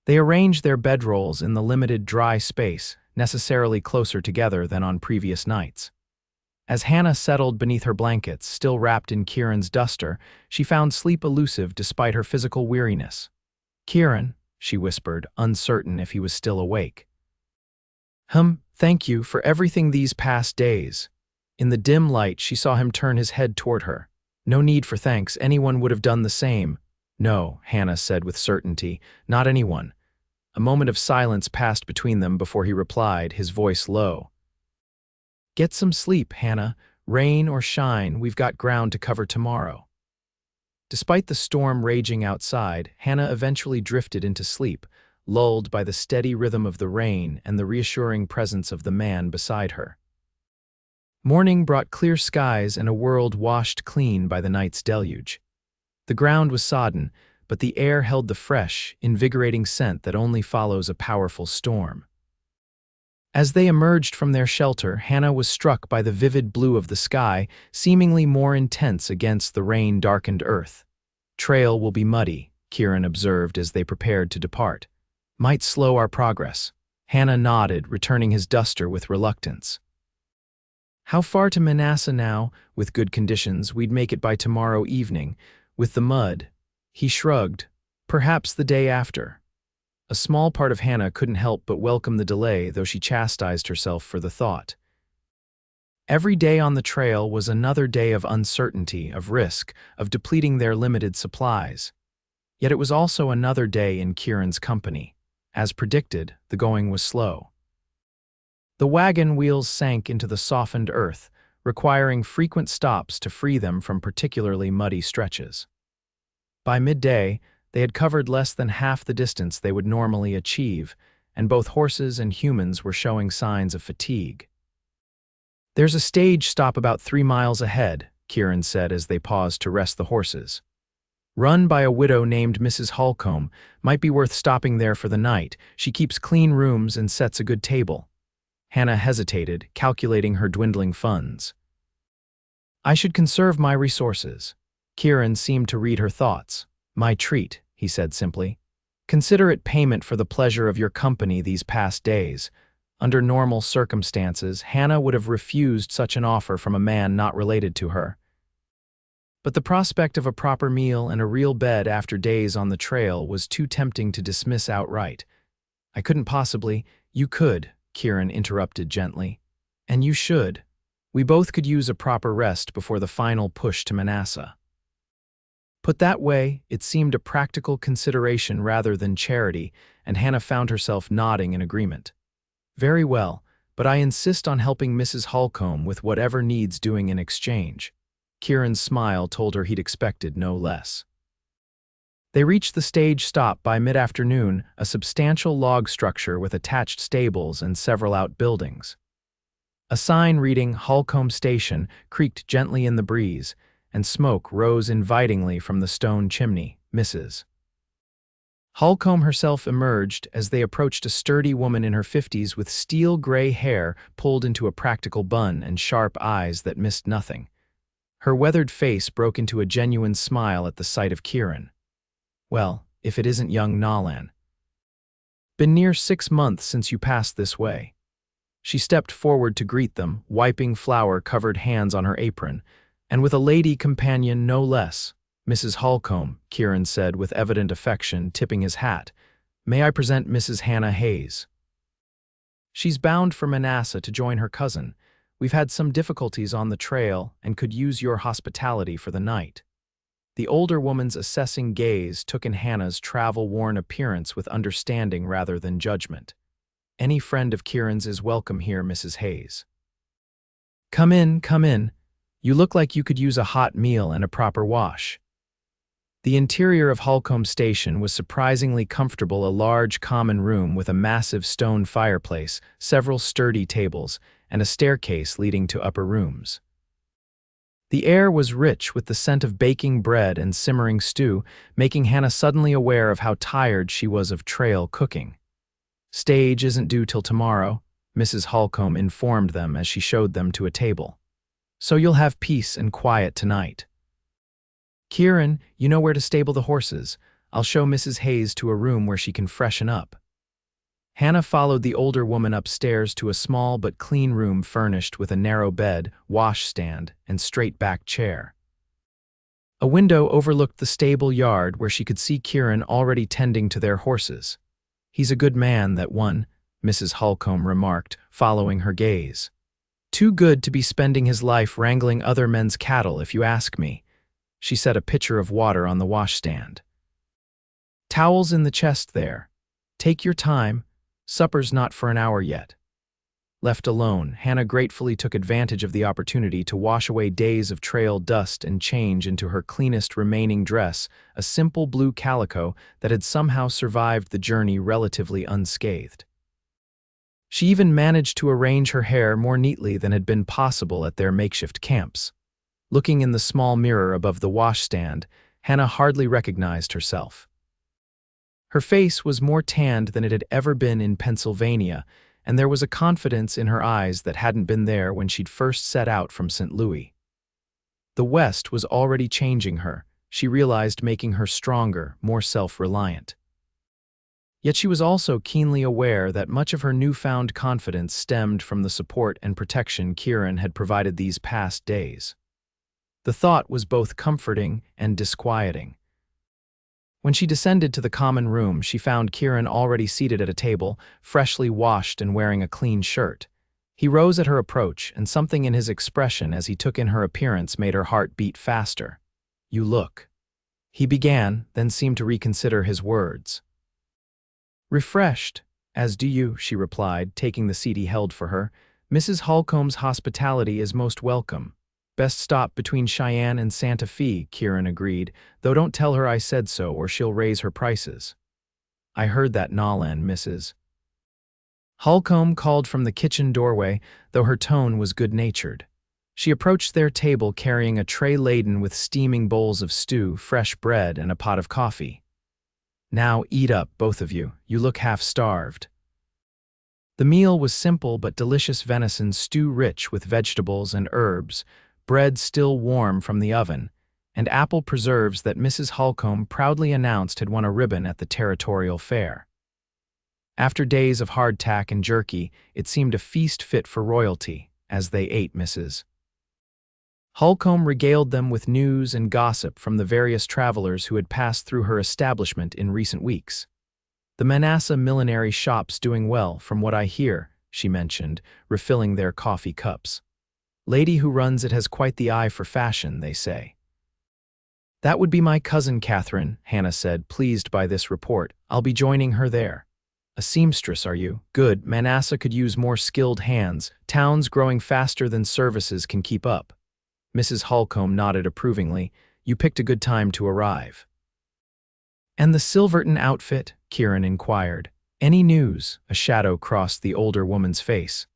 They arranged their bedrolls in the limited dry space, necessarily closer together than on previous nights. As Hannah settled beneath her blankets, still wrapped in Kieran's duster, she found sleep elusive despite her physical weariness. "Kieran," she whispered, uncertain if he was still awake. Thank you for everything these past days." In the dim light, she saw him turn his head toward her. "No need for thanks, anyone would have done the same." "No," Hannah said with certainty, "not anyone. A moment of silence passed between them before he replied, his voice low. "Get some sleep, Hannah. Rain or shine, we've got ground to cover tomorrow." Despite the storm raging outside, Hannah eventually drifted into sleep, lulled by the steady rhythm of the rain and the reassuring presence of the man beside her. Morning brought clear skies and a world washed clean by the night's deluge. The ground was sodden, but the air held the fresh, invigorating scent that only follows a powerful storm. As they emerged from their shelter, Hannah was struck by the vivid blue of the sky, seemingly more intense against the rain-darkened earth. "Trail will be muddy," Kieran observed as they prepared to depart. "Might slow our progress." Hannah nodded, returning his duster with reluctance. "How far to Manassa now? With good conditions, we'd make it by tomorrow evening. With the mud," he shrugged, "perhaps the day after." A small part of Hannah couldn't help but welcome the delay, though she chastised herself for the thought. Every day on the trail was another day of uncertainty, of risk, of depleting their limited supplies. Yet it was also another day in Kieran's company. As predicted, the going was slow. The wagon wheels sank into the softened earth, requiring frequent stops to free them from particularly muddy stretches. By midday, they had covered less than half the distance they would normally achieve, and both horses and humans were showing signs of fatigue. "There's a stage stop about 3 miles ahead," Kieran said as they paused to rest the horses. "Run by a widow named Mrs. Holcomb. Might be worth stopping there for the night. She keeps clean rooms and sets a good table." Hannah hesitated, calculating her dwindling funds. "I should conserve my resources." Kieran seemed to read her thoughts. "My treat," he said simply. "Consider it payment for the pleasure of your company these past days." Under normal circumstances, Hannah would have refused such an offer from a man not related to her. But the prospect of a proper meal and a real bed after days on the trail was too tempting to dismiss outright. "I couldn't possibly—" "You could," Kieran interrupted gently. "And you should. We both could use a proper rest before the final push to Manassa." Put that way, it seemed a practical consideration rather than charity, and Hannah found herself nodding in agreement. "Very well, but I insist on helping Mrs. Holcomb with whatever needs doing in exchange." Kieran's smile told her he'd expected no less. They reached the stage stop by mid-afternoon, a substantial log structure with attached stables and several outbuildings. A sign reading Holcomb Station creaked gently in the breeze, and smoke rose invitingly from the stone chimney. Mrs. Holcomb herself emerged as they approached a sturdy woman in her 50s with steel-gray hair pulled into a practical bun and sharp eyes that missed nothing. Her weathered face broke into a genuine smile at the sight of Kieran. "Well, if it isn't young Nolan. Been near 6 months since you passed this way." She stepped forward to greet them, wiping flour-covered hands on her apron, and with a lady companion no less. "Mrs. Holcomb," Kieran said with evident affection, tipping his hat. "May I present Mrs. Hannah Hayes? She's bound for Manassa to join her cousin. We've had some difficulties on the trail and could use your hospitality for the night." The older woman's assessing gaze took in Hannah's travel-worn appearance with understanding rather than judgment. "Any friend of Kieran's is welcome here, Mrs. Hayes." Come in, come in. You look like you could use a hot meal and a proper wash." The interior of Holcomb Station was surprisingly comfortable, a large common room with a massive stone fireplace, several sturdy tables, and a staircase leading to upper rooms. The air was rich with the scent of baking bread and simmering stew, making Hannah suddenly aware of how tired she was of trail cooking. "Stage isn't due till tomorrow," Mrs. Holcomb informed them as she showed them to a table. "So you'll have peace and quiet tonight. Kieran, you know where to stable the horses. I'll show Mrs. Hayes to a room where she can freshen up." Hannah followed the older woman upstairs to a small but clean room furnished with a narrow bed, washstand, and straight-back chair. A window overlooked the stable yard where she could see Kieran already tending to their horses. "He's a good man, that one," Mrs. Holcomb remarked, following her gaze. "Too good to be spending his life wrangling other men's cattle, if you ask me." She set a pitcher of water on the washstand. "Towels in the chest there. Take your time. Supper's not for an hour yet. Left alone, Hannah gratefully took advantage of the opportunity to wash away days of trail dust and change into her cleanest remaining dress, a simple blue calico that had somehow survived the journey relatively unscathed. She even managed to arrange her hair more neatly than had been possible at their makeshift camps. Looking in the small mirror above the washstand, Hannah hardly recognized herself. Her face was more tanned than it had ever been in Pennsylvania, and there was a confidence in her eyes that hadn't been there when she'd first set out from St. Louis. The West was already changing her, she realized, making her stronger, more self-reliant. Yet she was also keenly aware that much of her newfound confidence stemmed from the support and protection Kieran had provided these past days. The thought was both comforting and disquieting. When she descended to the common room, she found Kieran already seated at a table, freshly washed and wearing a clean shirt. He rose at her approach, and something in his expression as he took in her appearance made her heart beat faster. "You look." He began, then seemed to reconsider his words. "Refreshed, as do you," she replied, taking the seat he held for her. "Mrs. Holcomb's hospitality is most welcome." "Best stop between Cheyenne and Santa Fe," Kieran agreed, "though don't tell her I said so or she'll raise her prices." "I heard that, Nolan, Mrs. Holcomb called from the kitchen doorway, though her tone was good-natured. She approached their table carrying a tray laden with steaming bowls of stew, fresh bread, and a pot of coffee. "Now eat up, both of you. You look half-starved." The meal was simple but delicious venison stew rich with vegetables and herbs, bread still warm from the oven, and apple preserves that Mrs. Holcomb proudly announced had won a ribbon at the territorial fair. After days of hardtack and jerky, it seemed a feast fit for royalty, as they ate. Mrs. Holcomb regaled them with news and gossip from the various travelers who had passed through her establishment in recent weeks. "The Manassa millinery shop's doing well, from what I hear," she mentioned, refilling their coffee cups. "Lady who runs it has quite the eye for fashion, they say." "That would be my cousin Catherine," Hannah said, pleased by this report. "I'll be joining her there." "A seamstress, are you? Good. Manassa could use more skilled hands. Town's growing faster than services can keep up." Mrs. Holcomb nodded approvingly. "You picked a good time to arrive." "And the Silverton outfit?" Kieran inquired. "Any news?" A shadow crossed the older woman's face.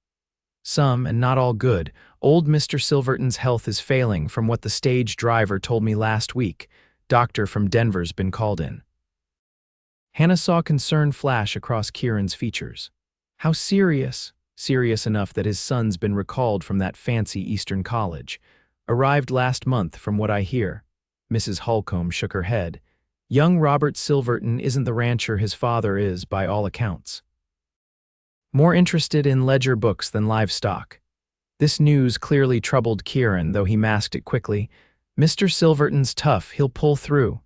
"Some, and not all good. Old Mr. Silverton's health is failing, from what the stage driver told me last week. Doctor from Denver's been called in." Hannah saw concern flash across Kieran's features. "How serious?" "Serious enough that his son's been recalled from that fancy Eastern college. Arrived last month, from what I hear." Mrs. Holcomb shook her head. "Young Robert Silverton isn't the rancher his father is, by all accounts. More interested in ledger books than livestock." This news clearly troubled Kieran, though he masked it quickly. "Mr. Silverton's tough, he'll pull through."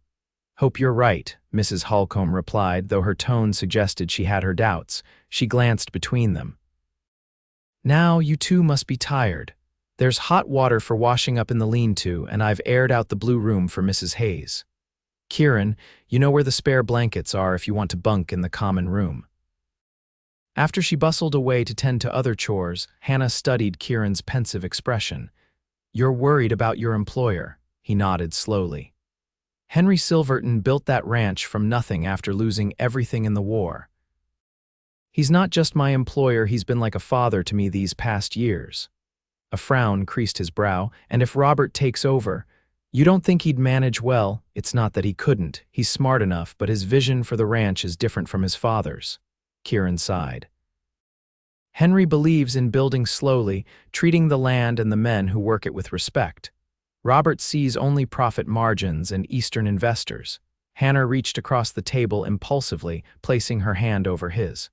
"Hope you're right," Mrs. Holcomb replied, though her tone suggested she had her doubts. She glanced between them. "Now you two must be tired. There's hot water for washing up in the lean-to, and I've aired out the blue room for Mrs. Hayes. Kieran, you know where the spare blankets are if you want to bunk in the common room." After she bustled away to tend to other chores, Hannah studied Kieran's pensive expression. "You're worried about your employer," he nodded slowly. "Henry Silverton built that ranch from nothing after losing everything in the war. He's not just my employer, he's been like a father to me these past years." A frown creased his brow. "And if Robert takes over, you don't think he'd manage well?" "It's not that he couldn't. He's smart enough, but his vision for the ranch is different from his father's." Kieran sighed. "Henry believes in building slowly, treating the land and the men who work it with respect. Robert sees only profit margins and Eastern investors." Hannah reached across the table impulsively, placing her hand over his.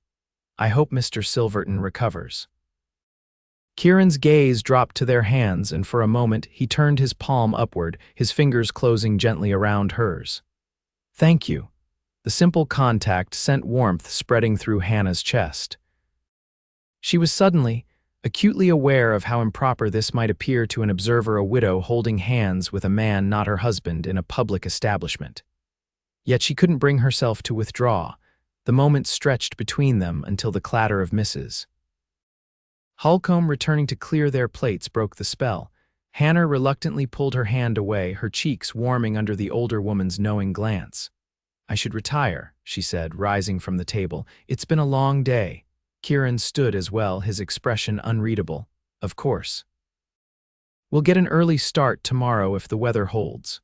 "I hope Mr. Silverton recovers." Kieran's gaze dropped to their hands, and for a moment he turned his palm upward, his fingers closing gently around hers. "Thank you." The simple contact sent warmth spreading through Hannah's chest. She was suddenly, acutely aware of how improper this might appear to an observer, a widow holding hands with a man not her husband in a public establishment. Yet she couldn't bring herself to withdraw. The moment stretched between them until the clatter of misses. Holcomb returning to clear their plates broke the spell. Hannah reluctantly pulled her hand away, her cheeks warming under the older woman's knowing glance. "I should retire," she said, rising from the table. "It's been a long day." Kieran stood as well, his expression unreadable. "Of course. We'll get an early start tomorrow if the weather holds."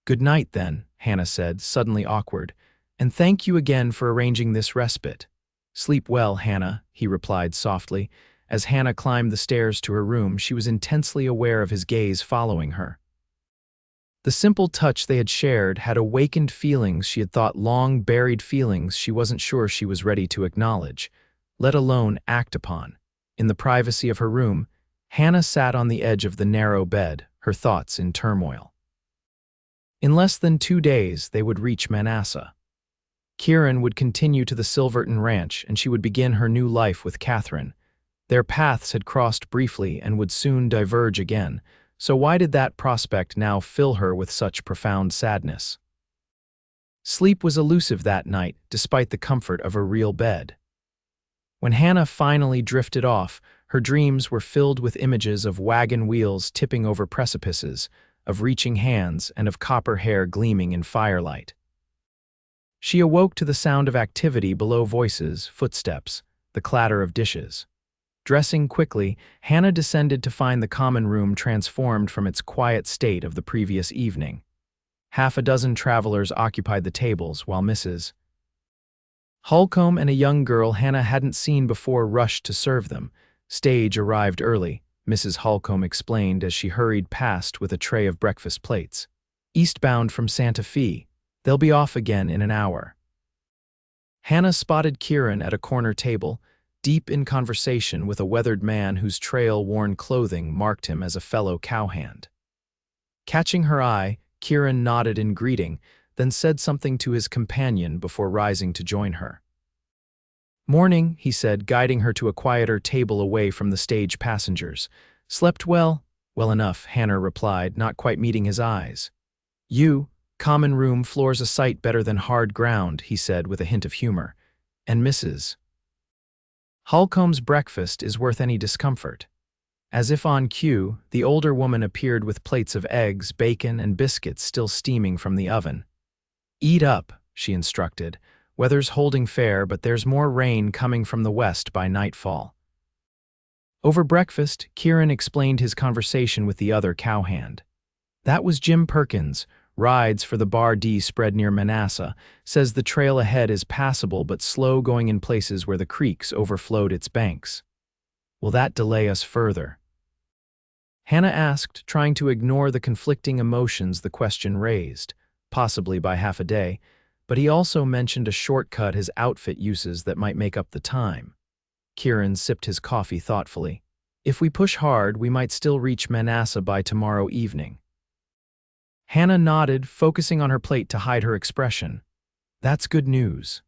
"Good night, then," Hannah said, suddenly awkward. "And thank you again for arranging this respite." "Sleep well, Hannah," he replied softly. As Hannah climbed the stairs to her room, she was intensely aware of his gaze following her. The simple touch they had shared had awakened feelings she had thought long buried, feelings she wasn't sure she was ready to acknowledge, let alone act upon. In the privacy of her room, Hannah sat on the edge of the narrow bed, her thoughts in turmoil. In less than 2 days, they would reach Manassa. Kieran would continue to the Silverton Ranch, and she would begin her new life with Catherine. Their paths had crossed briefly and would soon diverge again, so why did that prospect now fill her with such profound sadness? Sleep was elusive that night, despite the comfort of her real bed. When Hannah finally drifted off, her dreams were filled with images of wagon wheels tipping over precipices, of reaching hands, and of copper hair gleaming in firelight. She awoke to the sound of activity below, voices, footsteps, the clatter of dishes. Dressing quickly, Hannah descended to find the common room transformed from its quiet state of the previous evening. Half a dozen travelers occupied the tables, while Mrs. Holcomb and a young girl Hannah hadn't seen before rushed to serve them. "Stage arrived early," Mrs. Holcomb explained as she hurried past with a tray of breakfast plates. "Eastbound from Santa Fe. They'll be off again in an hour." Hannah spotted Kieran at a corner table, deep in conversation with a weathered man whose trail-worn clothing marked him as a fellow cowhand. Catching her eye, Kieran nodded in greeting, then said something to his companion before rising to join her. "Morning," he said, guiding her to a quieter table away from the stage passengers. "Slept well?" "Well enough," Hannah replied, not quite meeting his eyes. "You, common room floor's a sight better than hard ground," he said with a hint of humor. "And Mrs. Holcomb's breakfast is worth any discomfort." As if on cue, the older woman appeared with plates of eggs, bacon, and biscuits still steaming from the oven. "Eat up," she instructed. "Weather's holding fair, but there's more rain coming from the west by nightfall." Over breakfast, Kieran explained his conversation with the other cowhand. "That was Jim Perkins. Rides for the Bar D spread near Manassa. Says the trail ahead is passable but slow going in places where the creeks overflowed its banks." "Will that delay us further?" Hannah asked, trying to ignore the conflicting emotions the question raised. "Possibly by half a day, but he also mentioned a shortcut his outfit uses that might make up the time." Kieran sipped his coffee thoughtfully. "If we push hard, we might still reach Manassa by tomorrow evening." Hannah nodded, focusing on her plate to hide her expression. "That's good news."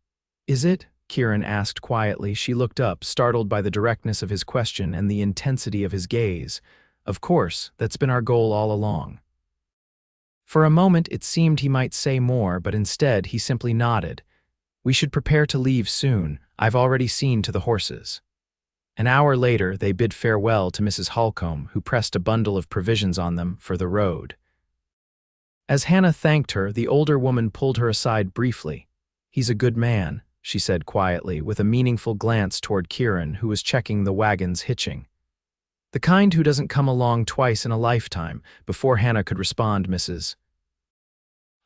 "Is it?" Kieran asked quietly. She looked up, startled by the directness of his question and the intensity of his gaze. "Of course, that's been our goal all along." For a moment it seemed he might say more, but instead he simply nodded. "We should prepare to leave soon. I've already seen to the horses." An hour later, they bid farewell to Mrs. Holcomb, who pressed a bundle of provisions on them for the road. As Hannah thanked her, the older woman pulled her aside briefly. "He's a good man," she said quietly, with a meaningful glance toward Kieran, who was checking the wagon's hitching. "The kind who doesn't come along twice in a lifetime." Before Hannah could respond, Mrs.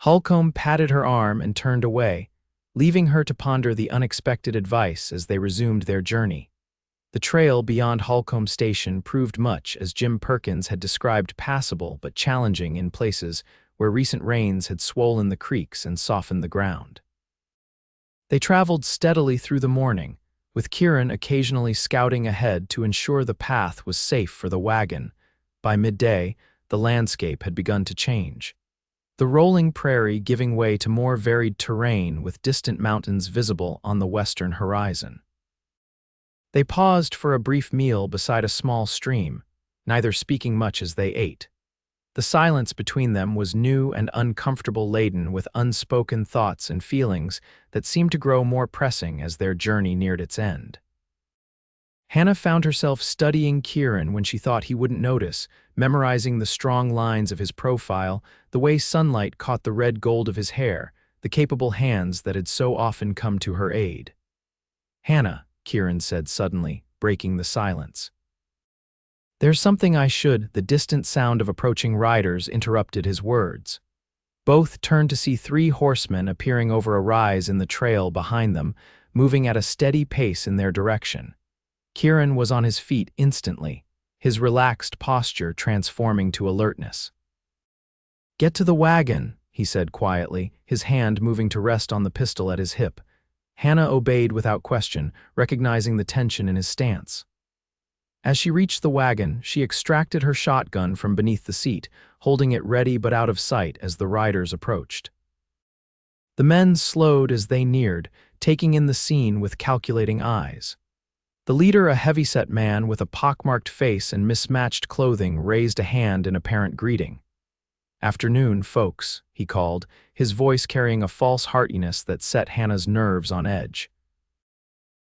Holcomb patted her arm and turned away, leaving her to ponder the unexpected advice as they resumed their journey. The trail beyond Holcomb Station proved much as Jim Perkins had described, passable but challenging in places where recent rains had swollen the creeks and softened the ground. They traveled steadily through the morning, with Kieran occasionally scouting ahead to ensure the path was safe for the wagon. By midday, the landscape had begun to change, the rolling prairie giving way to more varied terrain with distant mountains visible on the western horizon. They paused for a brief meal beside a small stream, neither speaking much as they ate. The silence between them was new and uncomfortable, laden with unspoken thoughts and feelings that seemed to grow more pressing as their journey neared its end. Hannah found herself studying Kieran when she thought he wouldn't notice, memorizing the strong lines of his profile, the way sunlight caught the red gold of his hair, the capable hands that had so often come to her aid. "Hannah," Kieran said suddenly, breaking the silence. "There's something I should—" The distant sound of approaching riders interrupted his words. Both turned to see 3 horsemen appearing over a rise in the trail behind them, moving at a steady pace in their direction. Kieran was on his feet instantly, his relaxed posture transforming to alertness. "Get to the wagon," he said quietly, his hand moving to rest on the pistol at his hip. Hannah obeyed without question, recognizing the tension in his stance. As she reached the wagon, she extracted her shotgun from beneath the seat, holding it ready but out of sight as the riders approached. The men slowed as they neared, taking in the scene with calculating eyes. The leader, a heavyset man with a pockmarked face and mismatched clothing, raised a hand in apparent greeting. "Afternoon, folks," he called, his voice carrying a false heartiness that set Hannah's nerves on edge.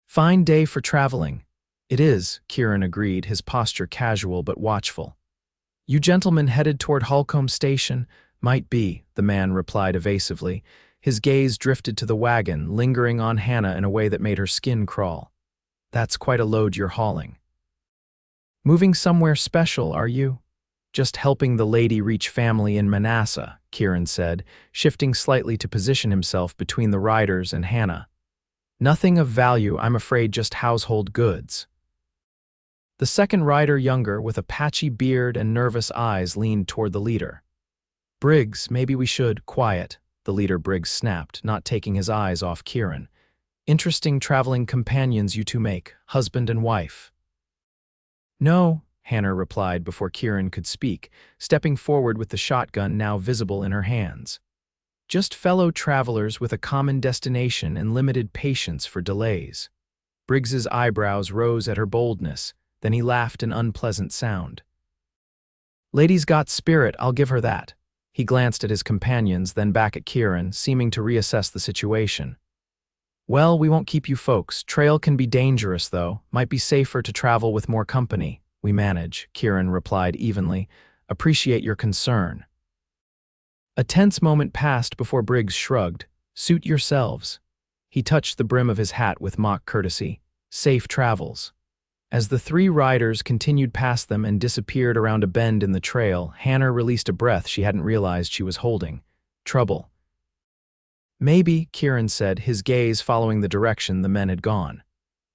"Fine day for traveling." "It is," Kieran agreed, his posture casual but watchful. "You gentlemen headed toward Holcomb Station?" "Might be," the man replied evasively. His gaze drifted to the wagon, lingering on Hannah in a way that made her skin crawl. "That's quite a load you're hauling." "Moving somewhere special, are you?" "Just helping the lady reach family in Manassa," Kieran said, shifting slightly to position himself between the riders and Hannah. "Nothing of value, I'm afraid, just household goods." The second rider, younger, with a patchy beard and nervous eyes, leaned toward the leader. "Briggs, maybe we should—" "Quiet," the leader Briggs snapped, not taking his eyes off Kieran. "Interesting traveling companions you two make, husband and wife." "No," Hannah replied before Kieran could speak, stepping forward with the shotgun now visible in her hands. "Just fellow travelers with a common destination and limited patience for delays." Briggs's eyebrows rose at her boldness, then he laughed an unpleasant sound. "Lady's got spirit, I'll give her that." He glanced at his companions, then back at Kieran, seeming to reassess the situation. "Well, we won't keep you folks. Trail can be dangerous, though. Might be safer to travel with more company." "We manage," Kieran replied evenly. "Appreciate your concern." A tense moment passed before Briggs shrugged. "Suit yourselves." He touched the brim of his hat with mock courtesy. "Safe travels." As the 3 riders continued past them and disappeared around a bend in the trail, Hannah released a breath she hadn't realized she was holding. "Trouble." "Maybe," Kieran said, his gaze following the direction the men had gone.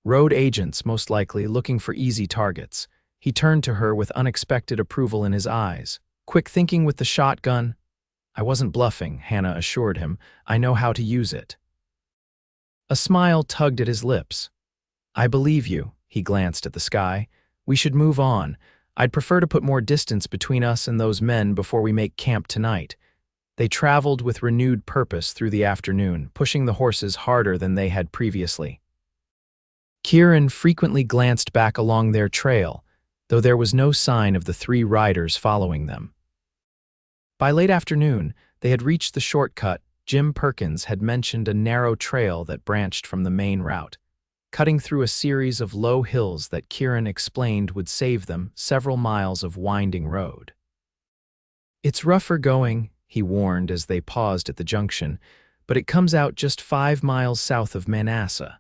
"Road agents, most likely, looking for easy targets." He turned to her with unexpected approval in his eyes. "Quick thinking with the shotgun?" "I wasn't bluffing," Hannah assured him. "I know how to use it." A smile tugged at his lips. "I believe you." He glanced at the sky. "We should move on. I'd prefer to put more distance between us and those men before we make camp tonight." They traveled with renewed purpose through the afternoon, pushing the horses harder than they had previously. Kieran frequently glanced back along their trail, though there was no sign of the 3 riders following them. By late afternoon, they had reached the shortcut. Jim Perkins had mentioned a narrow trail that branched from the main route, cutting through a series of low hills that Kieran explained would save them several miles of winding road. "It's rougher going," he warned as they paused at the junction, "but it comes out just 5 miles south of Manassa.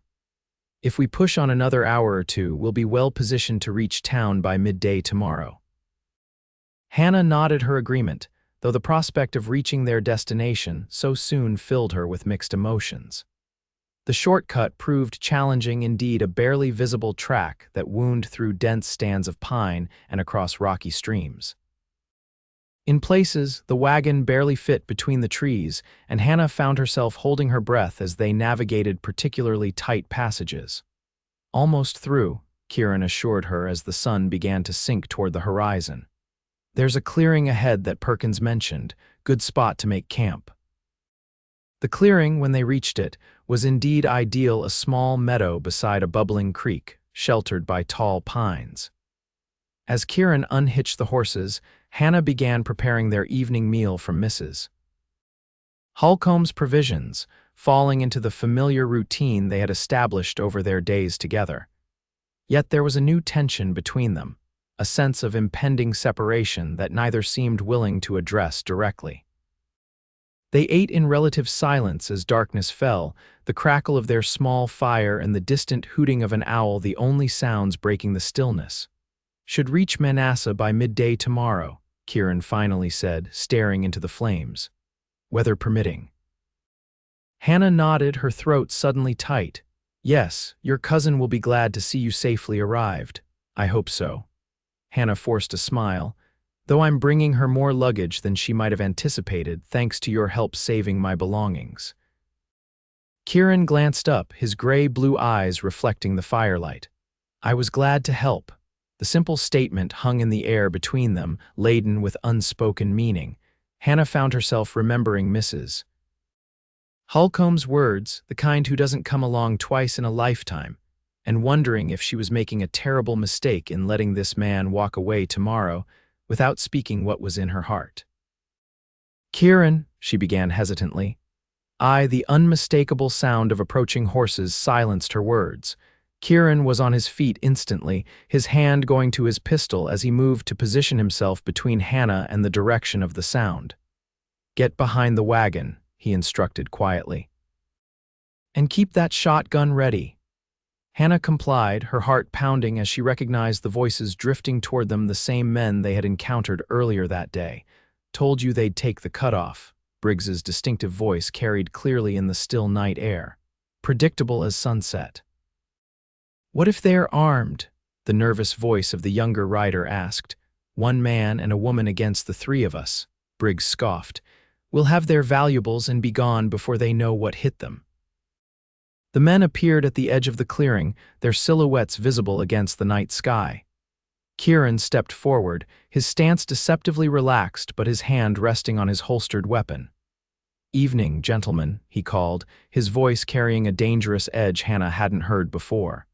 If we push on another hour or two, we'll be well positioned to reach town by midday tomorrow." Hannah nodded her agreement, though the prospect of reaching their destination so soon filled her with mixed emotions. The shortcut proved challenging indeed, a barely visible track that wound through dense stands of pine and across rocky streams. In places, the wagon barely fit between the trees, and Hannah found herself holding her breath as they navigated particularly tight passages. "Almost through," Kieran assured her as the sun began to sink toward the horizon. "There's a clearing ahead that Perkins mentioned, good spot to make camp." The clearing, when they reached it, was indeed ideal, a small meadow beside a bubbling creek, sheltered by tall pines. As Kieran unhitched the horses, Hannah began preparing their evening meal from Mrs. Holcomb's provisions, falling into the familiar routine they had established over their days together. Yet there was a new tension between them, a sense of impending separation that neither seemed willing to address directly. They ate in relative silence as darkness fell, the crackle of their small fire and the distant hooting of an owl the only sounds breaking the stillness. "Should reach Manassa by midday tomorrow," Kieran finally said, staring into the flames. "Weather permitting." Hannah nodded, her throat suddenly tight. "Yes, your cousin will be glad to see you safely arrived." "I hope so." Hannah forced a smile. "Though I'm bringing her more luggage than she might have anticipated, thanks to your help saving my belongings." Kieran glanced up, his gray-blue eyes reflecting the firelight. "I was glad to help." The simple statement hung in the air between them, laden with unspoken meaning. Hannah found herself remembering Mrs. Holcomb's words, the kind who doesn't come along twice in a lifetime, and wondering if she was making a terrible mistake in letting this man walk away tomorrow without speaking what was in her heart. "Kieran," she began hesitantly. The unmistakable sound of approaching horses silenced her words. Kieran was on his feet instantly, his hand going to his pistol as he moved to position himself between Hannah and the direction of the sound. "Get behind the wagon," he instructed quietly. "And keep that shotgun ready." Hannah complied, her heart pounding as she recognized the voices drifting toward them, the same men they had encountered earlier that day. "Told you they'd take the cutoff," Briggs's distinctive voice carried clearly in the still night air, predictable as sunset. "What if they're armed?" the nervous voice of the younger rider asked. "One man and a woman against the three of us," Briggs scoffed. "We'll have their valuables and be gone before they know what hit them." The men appeared at the edge of the clearing, their silhouettes visible against the night sky. Kieran stepped forward, his stance deceptively relaxed but his hand resting on his holstered weapon. "Evening, gentlemen," he called, his voice carrying a dangerous edge Hannah hadn't heard before.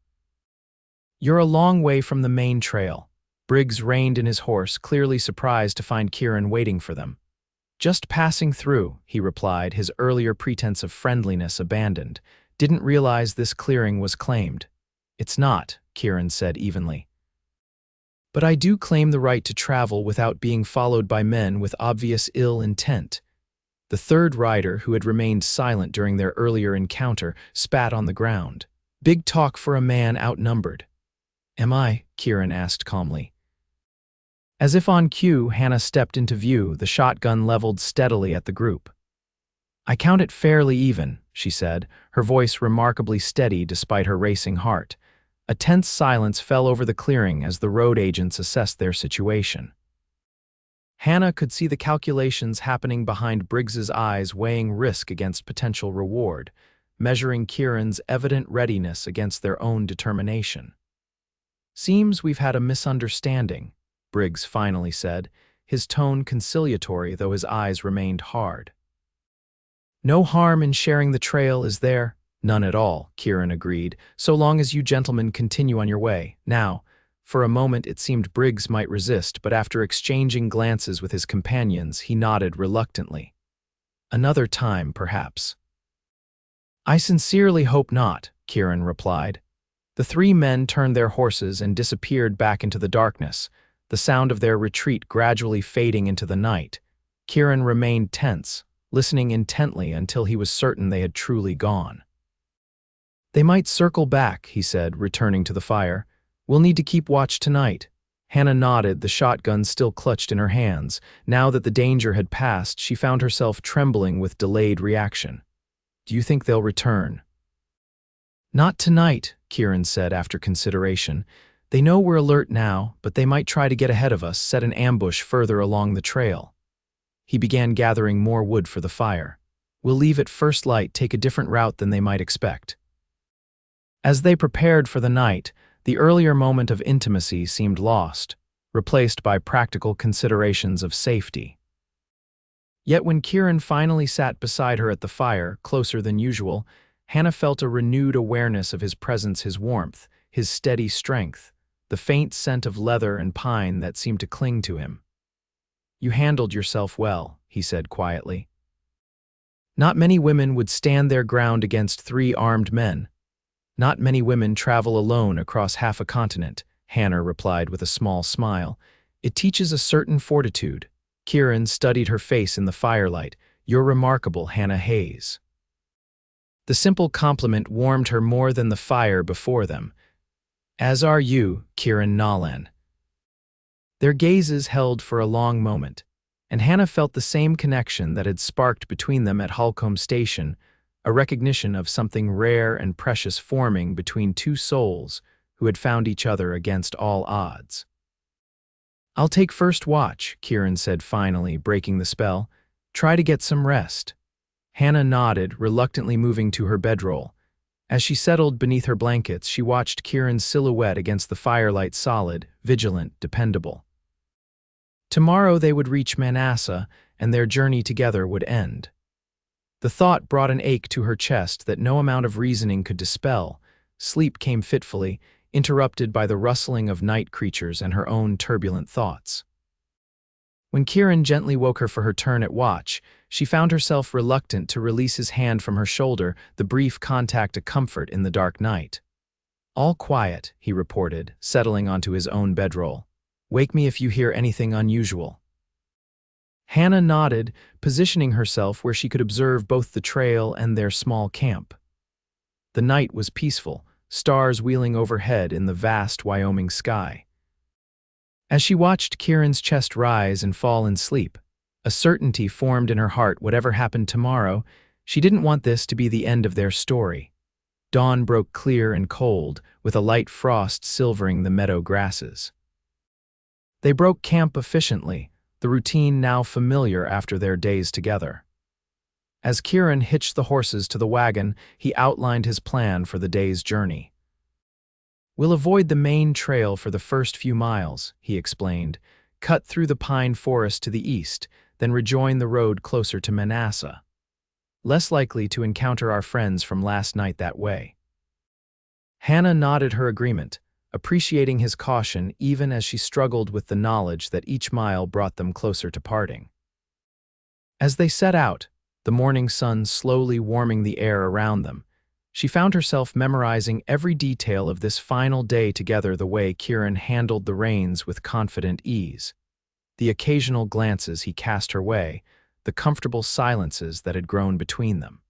"You're a long way from the main trail." Briggs reined in his horse, clearly surprised to find Kieran waiting for them. "Just passing through," he replied, his earlier pretense of friendliness abandoned. "Didn't realize this clearing was claimed." "It's not," Kieran said evenly. "But I do claim the right to travel without being followed by men with obvious ill intent." The third rider, who had remained silent during their earlier encounter, spat on the ground. "Big talk for a man outnumbered." "Am I?" Kieran asked calmly. As if on cue, Hannah stepped into view, the shotgun leveled steadily at the group. "I count it fairly even," she said, her voice remarkably steady despite her racing heart. A tense silence fell over the clearing as the road agents assessed their situation. Hannah could see the calculations happening behind Briggs's eyes, weighing risk against potential reward, measuring Kieran's evident readiness against their own determination. "Seems we've had a misunderstanding," Briggs finally said, his tone conciliatory though his eyes remained hard. "No harm in sharing the trail, is there?" "None at all," Kieran agreed, "so long as you gentlemen continue on your way. Now," for a moment it seemed Briggs might resist, but after exchanging glances with his companions, he nodded reluctantly. "Another time, perhaps." "I sincerely hope not," Kieran replied. The three men turned their horses and disappeared back into the darkness, the sound of their retreat gradually fading into the night. Kieran remained tense, listening intently until he was certain they had truly gone. "They might circle back," he said, returning to the fire. "We'll need to keep watch tonight." Hannah nodded, the shotgun still clutched in her hands. Now that the danger had passed, she found herself trembling with delayed reaction. "Do you think they'll return?" "Not tonight," Kieran said after consideration. "They know we're alert now, but they might try to get ahead of us, set an ambush further along the trail." He began gathering more wood for the fire. "We'll leave at first light, take a different route than they might expect." As they prepared for the night, the earlier moment of intimacy seemed lost, replaced by practical considerations of safety. Yet when Kieran finally sat beside her at the fire, closer than usual, Hannah felt a renewed awareness of his presence, his warmth, his steady strength, the faint scent of leather and pine that seemed to cling to him. You handled yourself well, he said quietly. Not many women would stand their ground against 3 armed men. Not many women travel alone across half a continent, Hannah replied with a small smile. It teaches a certain fortitude. Kieran studied her face in the firelight. You're remarkable, Hannah Hayes. The simple compliment warmed her more than the fire before them. As are you, Kieran Nolan. Their gazes held for a long moment, and Hannah felt the same connection that had sparked between them at Holcombe Station, a recognition of something rare and precious forming between 2 souls who had found each other against all odds. I'll take first watch, Kieran said finally, breaking the spell. Try to get some rest. Hannah nodded, reluctantly moving to her bedroll. As she settled beneath her blankets, she watched Kieran's silhouette against the firelight, solid, vigilant, dependable. Tomorrow they would reach Manassa, and their journey together would end. The thought brought an ache to her chest that no amount of reasoning could dispel. Sleep came fitfully, interrupted by the rustling of night creatures and her own turbulent thoughts. When Kieran gently woke her for her turn at watch, she found herself reluctant to release his hand from her shoulder, the brief contact a comfort in the dark night. All quiet, he reported, settling onto his own bedroll. Wake me if you hear anything unusual. Hannah nodded, positioning herself where she could observe both the trail and their small camp. The night was peaceful, stars wheeling overhead in the vast Wyoming sky. As she watched Kieran's chest rise and fall in sleep, a certainty formed in her heart. Whatever happened tomorrow, she didn't want this to be the end of their story. Dawn broke clear and cold, with a light frost silvering the meadow grasses. They broke camp efficiently, the routine now familiar after their days together. As Kieran hitched the horses to the wagon, he outlined his plan for the day's journey. We'll avoid the main trail for the first few miles, he explained, cut through the pine forest to the east, then rejoin the road closer to Manassa. Less likely to encounter our friends from last night that way. Hannah nodded her agreement, appreciating his caution even as she struggled with the knowledge that each mile brought them closer to parting. As they set out, the morning sun slowly warming the air around them, she found herself memorizing every detail of this final day together, the way Kieran handled the reins with confident ease, the occasional glances he cast her way, the comfortable silences that had grown between them.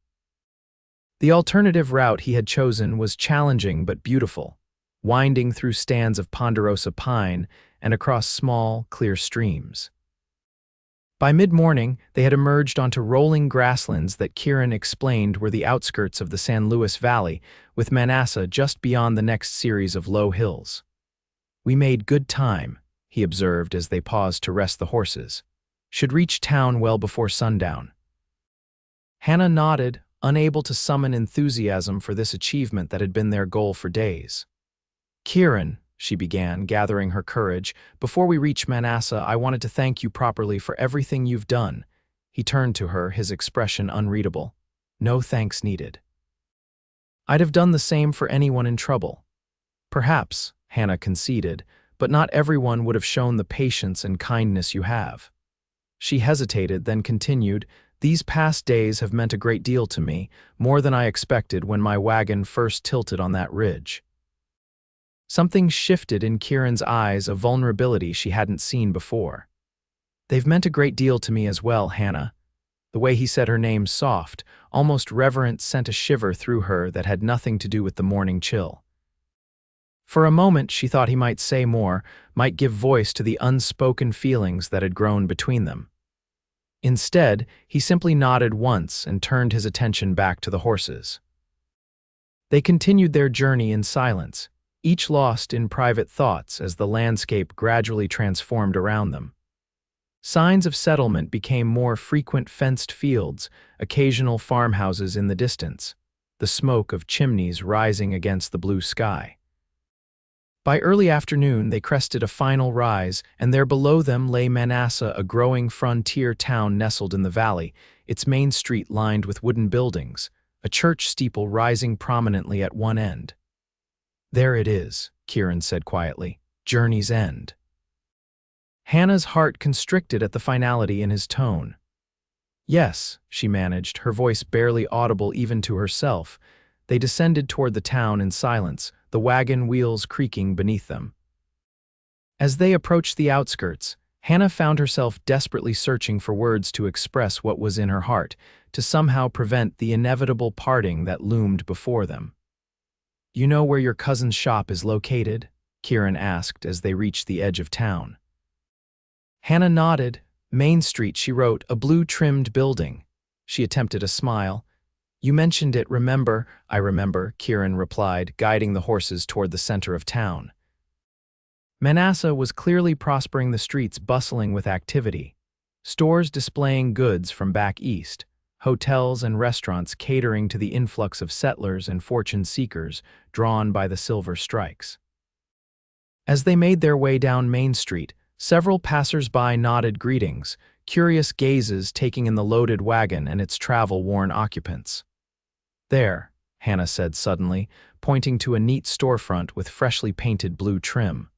The alternative route he had chosen was challenging but beautiful, winding through stands of ponderosa pine and across small, clear streams. By mid-morning, they had emerged onto rolling grasslands that Kieran explained were the outskirts of the San Luis Valley, with Manassa just beyond the next series of low hills. We made good time, he observed as they paused to rest the horses. Should reach town well before sundown. Hannah nodded, unable to summon enthusiasm for this achievement that had been their goal for days. Kieran, she began, gathering her courage, before we reach Manassa, I wanted to thank you properly for everything you've done. He turned to her, his expression unreadable. No thanks needed. I'd have done the same for anyone in trouble. Perhaps, Hannah conceded, but not everyone would have shown the patience and kindness you have. She hesitated, then continued, these past days have meant a great deal to me, more than I expected when my wagon first tilted on that ridge. Something shifted in Kieran's eyes, a vulnerability she hadn't seen before. They've meant a great deal to me as well, Hannah. The way he said her name soft, almost reverent, sent a shiver through her that had nothing to do with the morning chill. For a moment she thought he might say more, might give voice to the unspoken feelings that had grown between them. Instead, he simply nodded once and turned his attention back to the horses. They continued their journey in silence, each lost in private thoughts as the landscape gradually transformed around them. Signs of settlement became more frequent: fenced fields, occasional farmhouses in the distance, the smoke of chimneys rising against the blue sky. By early afternoon, they crested a final rise, and there below them lay Manassa, a growing frontier town nestled in the valley, its main street lined with wooden buildings, a church steeple rising prominently at one end. There it is, Kieran said quietly, Journey's End. Hannah's heart constricted at the finality in his tone. Yes, she managed, her voice barely audible even to herself. They descended toward the town in silence, the wagon wheels creaking beneath them. As they approached the outskirts, Hannah found herself desperately searching for words to express what was in her heart, to somehow prevent the inevitable parting that loomed before them. "You know where your cousin's shop is located?" Kieran asked as they reached the edge of town. Hannah nodded. "Main Street," she wrote, "a blue-trimmed building." She attempted a smile. "You mentioned it, remember?" "I remember," Kieran replied, guiding the horses toward the center of town. Manassa was clearly prospering, the streets bustling with activity. Stores displaying goods from back east, hotels and restaurants catering to the influx of settlers and fortune seekers drawn by the silver strikes. As they made their way down Main Street, several passers-by nodded greetings, curious gazes taking in the loaded wagon and its travel-worn occupants. "There," Hannah said suddenly, pointing to a neat storefront with freshly painted blue trim.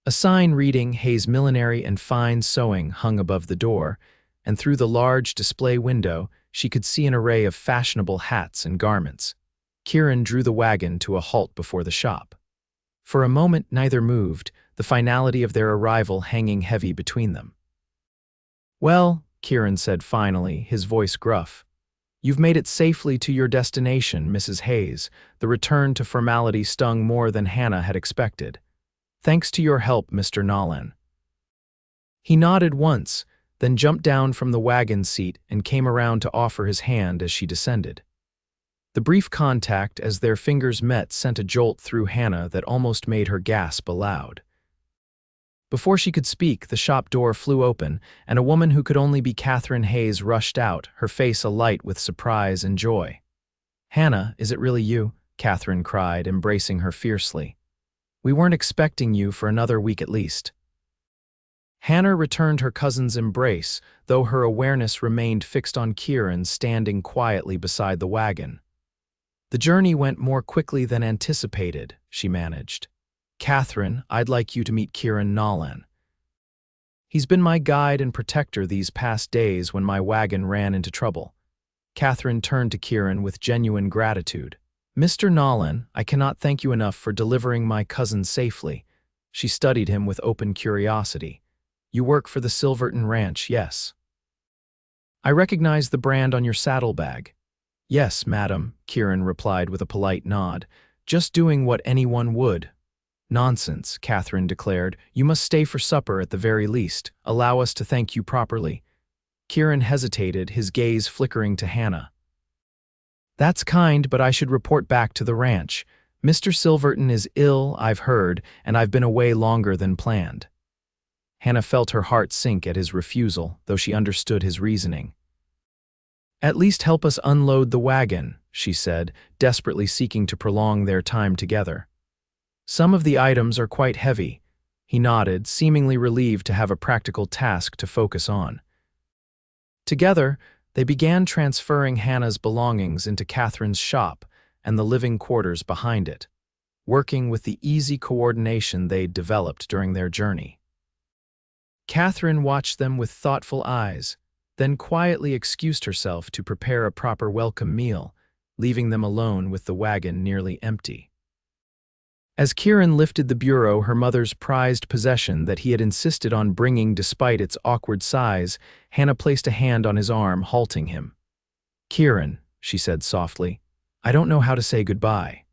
A sign reading Hayes Millinery and Fine Sewing hung above the door, and through the large display window she could see an array of fashionable hats and garments. Kieran drew the wagon to a halt before the shop. For a moment neither moved, the finality of their arrival hanging heavy between them. "Well," Kieran said finally, his voice gruff, "you've made it safely to your destination, Mrs. Hayes." The return to formality stung more than Hannah had expected. "Thanks to your help, Mr. Nolan." He nodded once, then jumped down from the wagon seat and came around to offer his hand as she descended. The brief contact as their fingers met sent a jolt through Hannah that almost made her gasp aloud. Before she could speak, the shop door flew open, and a woman who could only be Catherine Hayes rushed out, her face alight with surprise and joy. "Hannah, is it really you?" Catherine cried, embracing her fiercely. "We weren't expecting you for another week at least." Hannah returned her cousin's embrace, though her awareness remained fixed on Kieran standing quietly beside the wagon. "The journey went more quickly than anticipated," she managed. "Catherine, I'd like you to meet Kieran Nolan. He's been my guide and protector these past days when my wagon ran into trouble." Catherine turned to Kieran with genuine gratitude. "Mr. Nolan, I cannot thank you enough for delivering my cousin safely." She studied him with open curiosity. "You work for the Silverton Ranch, yes?" "I recognize the brand on your saddlebag." "Yes, madam," Kieran replied with a polite nod. "Just doing what anyone would." "Nonsense," Catherine declared. "You must stay for supper at the very least. Allow us to thank you properly." Kieran hesitated, his gaze flickering to Hannah. "That's kind, but I should report back to the ranch. Mr. Silverton is ill, I've heard, and I've been away longer than planned." Hannah felt her heart sink at his refusal, though she understood his reasoning. "At least help us unload the wagon," she said, desperately seeking to prolong their time together. "Some of the items are quite heavy." He nodded, seemingly relieved to have a practical task to focus on. Together, they began transferring Hannah's belongings into Catherine's shop and the living quarters behind it, working with the easy coordination they'd developed during their journey. Catherine watched them with thoughtful eyes, then quietly excused herself to prepare a proper welcome meal, leaving them alone with the wagon nearly empty. As Kieran lifted the bureau, her mother's prized possession that he had insisted on bringing despite its awkward size, Hannah placed a hand on his arm, halting him. "Kieran," she said softly, "I don't know how to say goodbye."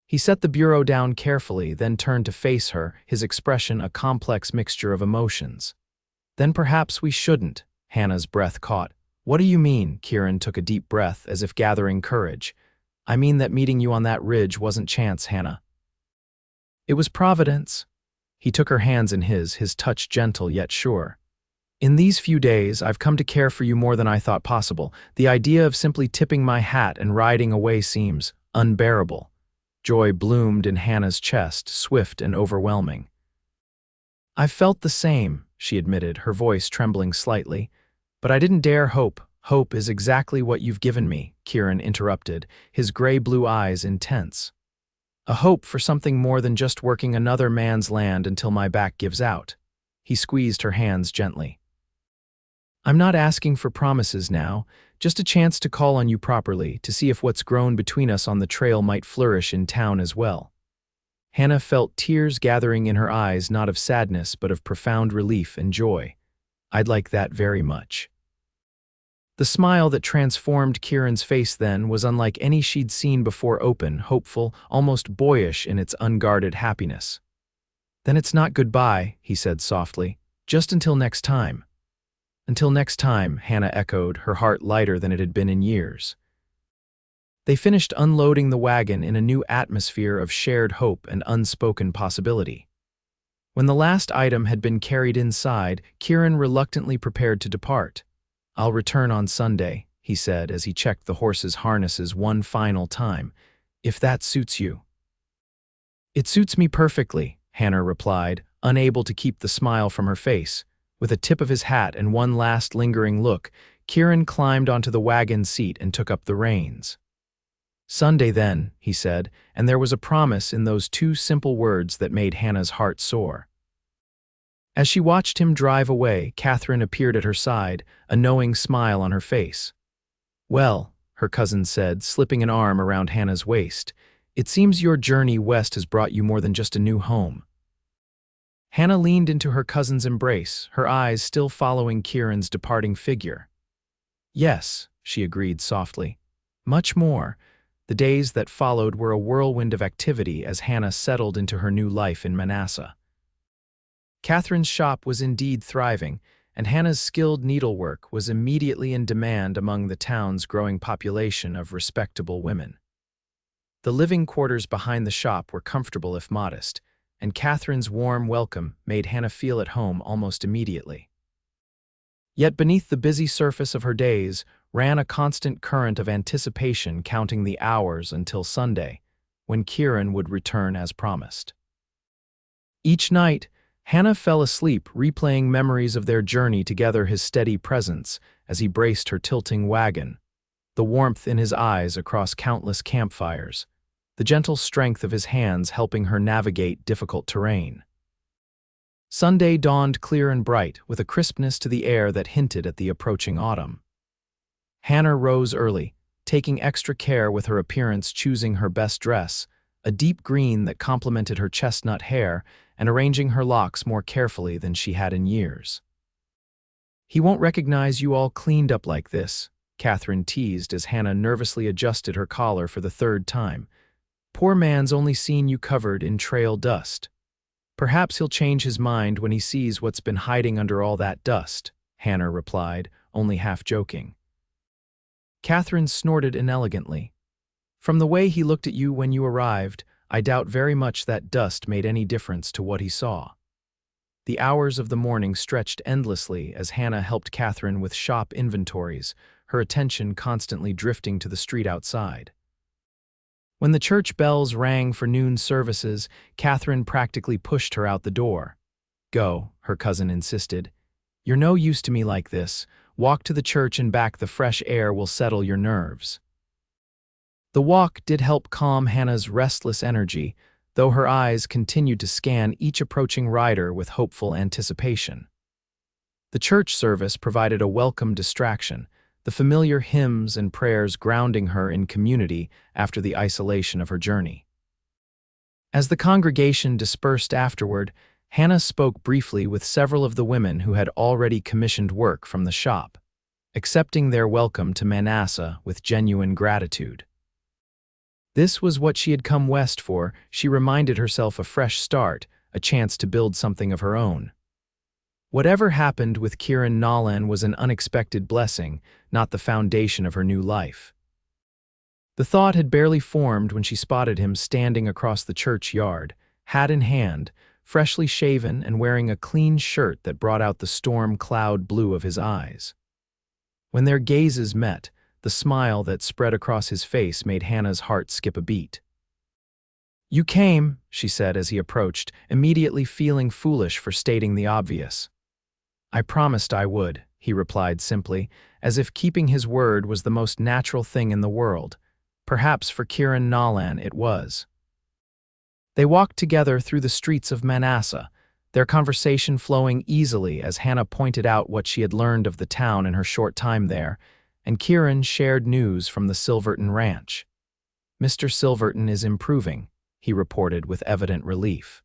He set the bureau down carefully, then turned to face her, his expression a complex mixture of emotions. "Then perhaps we shouldn't," Hannah's breath caught. "What do you mean?" Kieran took a deep breath, as if gathering courage. "I mean that meeting you on that ridge wasn't chance, Hannah. It was Providence." He took her hands in his touch gentle yet sure. "In these few days, I've come to care for you more than I thought possible. The idea of simply tipping my hat and riding away seems unbearable." Joy bloomed in Hannah's chest, swift and overwhelming. "I've felt the same," she admitted, her voice trembling slightly. "But I didn't dare hope." "Hope is exactly what you've given me," Kieran interrupted, his gray-blue eyes intense. "A hope for something more than just working another man's land until my back gives out." He squeezed her hands gently. I'm not asking for promises now, just a chance to call on you properly, to see if what's grown between us on the trail might flourish in town as well. Hannah felt tears gathering in her eyes, not of sadness, but of profound relief and joy. I'd like that very much. The smile that transformed Kieran's face then was unlike any she'd seen before, open, hopeful, almost boyish in its unguarded happiness. Then it's not goodbye, he said softly. Just until next time. Until next time, Hannah echoed, her heart lighter than it had been in years. They finished unloading the wagon in a new atmosphere of shared hope and unspoken possibility. When the last item had been carried inside, Kieran reluctantly prepared to depart. I'll return on Sunday, he said as he checked the horse's harnesses one final time. If that suits you. It suits me perfectly, Hannah replied, unable to keep the smile from her face. With a tip of his hat and one last lingering look, Kieran climbed onto the wagon seat and took up the reins. Sunday then, he said, and there was a promise in those two simple words that made Hannah's heart soar. As she watched him drive away, Catherine appeared at her side, a knowing smile on her face. Well, her cousin said, slipping an arm around Hannah's waist, it seems your journey west has brought you more than just a new home. Hannah leaned into her cousin's embrace, her eyes still following Kieran's departing figure. Yes, she agreed softly. Much more. The days that followed were a whirlwind of activity as Hannah settled into her new life in Manassa. Catherine's shop was indeed thriving, and Hannah's skilled needlework was immediately in demand among the town's growing population of respectable women. The living quarters behind the shop were comfortable if modest, and Catherine's warm welcome made Hannah feel at home almost immediately. Yet beneath the busy surface of her days ran a constant current of anticipation, counting the hours until Sunday, when Kieran would return as promised. Each night, Hannah fell asleep replaying memories of their journey together, his steady presence as he braced her tilting wagon, the warmth in his eyes across countless campfires, the gentle strength of his hands helping her navigate difficult terrain. Sunday dawned clear and bright, with a crispness to the air that hinted at the approaching autumn. Hannah rose early, taking extra care with her appearance, choosing her best dress, a deep green that complemented her chestnut hair, and arranging her locks more carefully than she had in years. He won't recognize you all cleaned up like this, Catherine teased as Hannah nervously adjusted her collar for the third time. Poor man's only seen you covered in trail dust. Perhaps he'll change his mind when he sees what's been hiding under all that dust, Hannah replied, only half joking. Catherine snorted inelegantly. From the way he looked at you when you arrived, I doubt very much that dust made any difference to what he saw. The hours of the morning stretched endlessly as Hannah helped Catherine with shop inventories, her attention constantly drifting to the street outside. When the church bells rang for noon services, Catherine practically pushed her out the door. Go, her cousin insisted. You're no use to me like this. Walk to the church and back, the fresh air will settle your nerves. The walk did help calm Hannah's restless energy, though her eyes continued to scan each approaching rider with hopeful anticipation. The church service provided a welcome distraction, the familiar hymns and prayers grounding her in community after the isolation of her journey. As the congregation dispersed afterward, Hannah spoke briefly with several of the women who had already commissioned work from the shop, accepting their welcome to Manassa with genuine gratitude. This was what she had come west for. She reminded herself, a fresh start, a chance to build something of her own. Whatever happened with Kieran Nolan was an unexpected blessing, not the foundation of her new life. The thought had barely formed when she spotted him standing across the churchyard, hat in hand, freshly shaven and wearing a clean shirt that brought out the storm cloud blue of his eyes. When their gazes met, the smile that spread across his face made Hannah's heart skip a beat. You came, she said as he approached, immediately feeling foolish for stating the obvious. I promised I would, he replied simply, as if keeping his word was the most natural thing in the world. Perhaps for Kieran Nolan it was. They walked together through the streets of Manassa, their conversation flowing easily as Hannah pointed out what she had learned of the town in her short time there, and Kieran shared news from the Silverton ranch. "Mr. Silverton is improving," he reported with evident relief.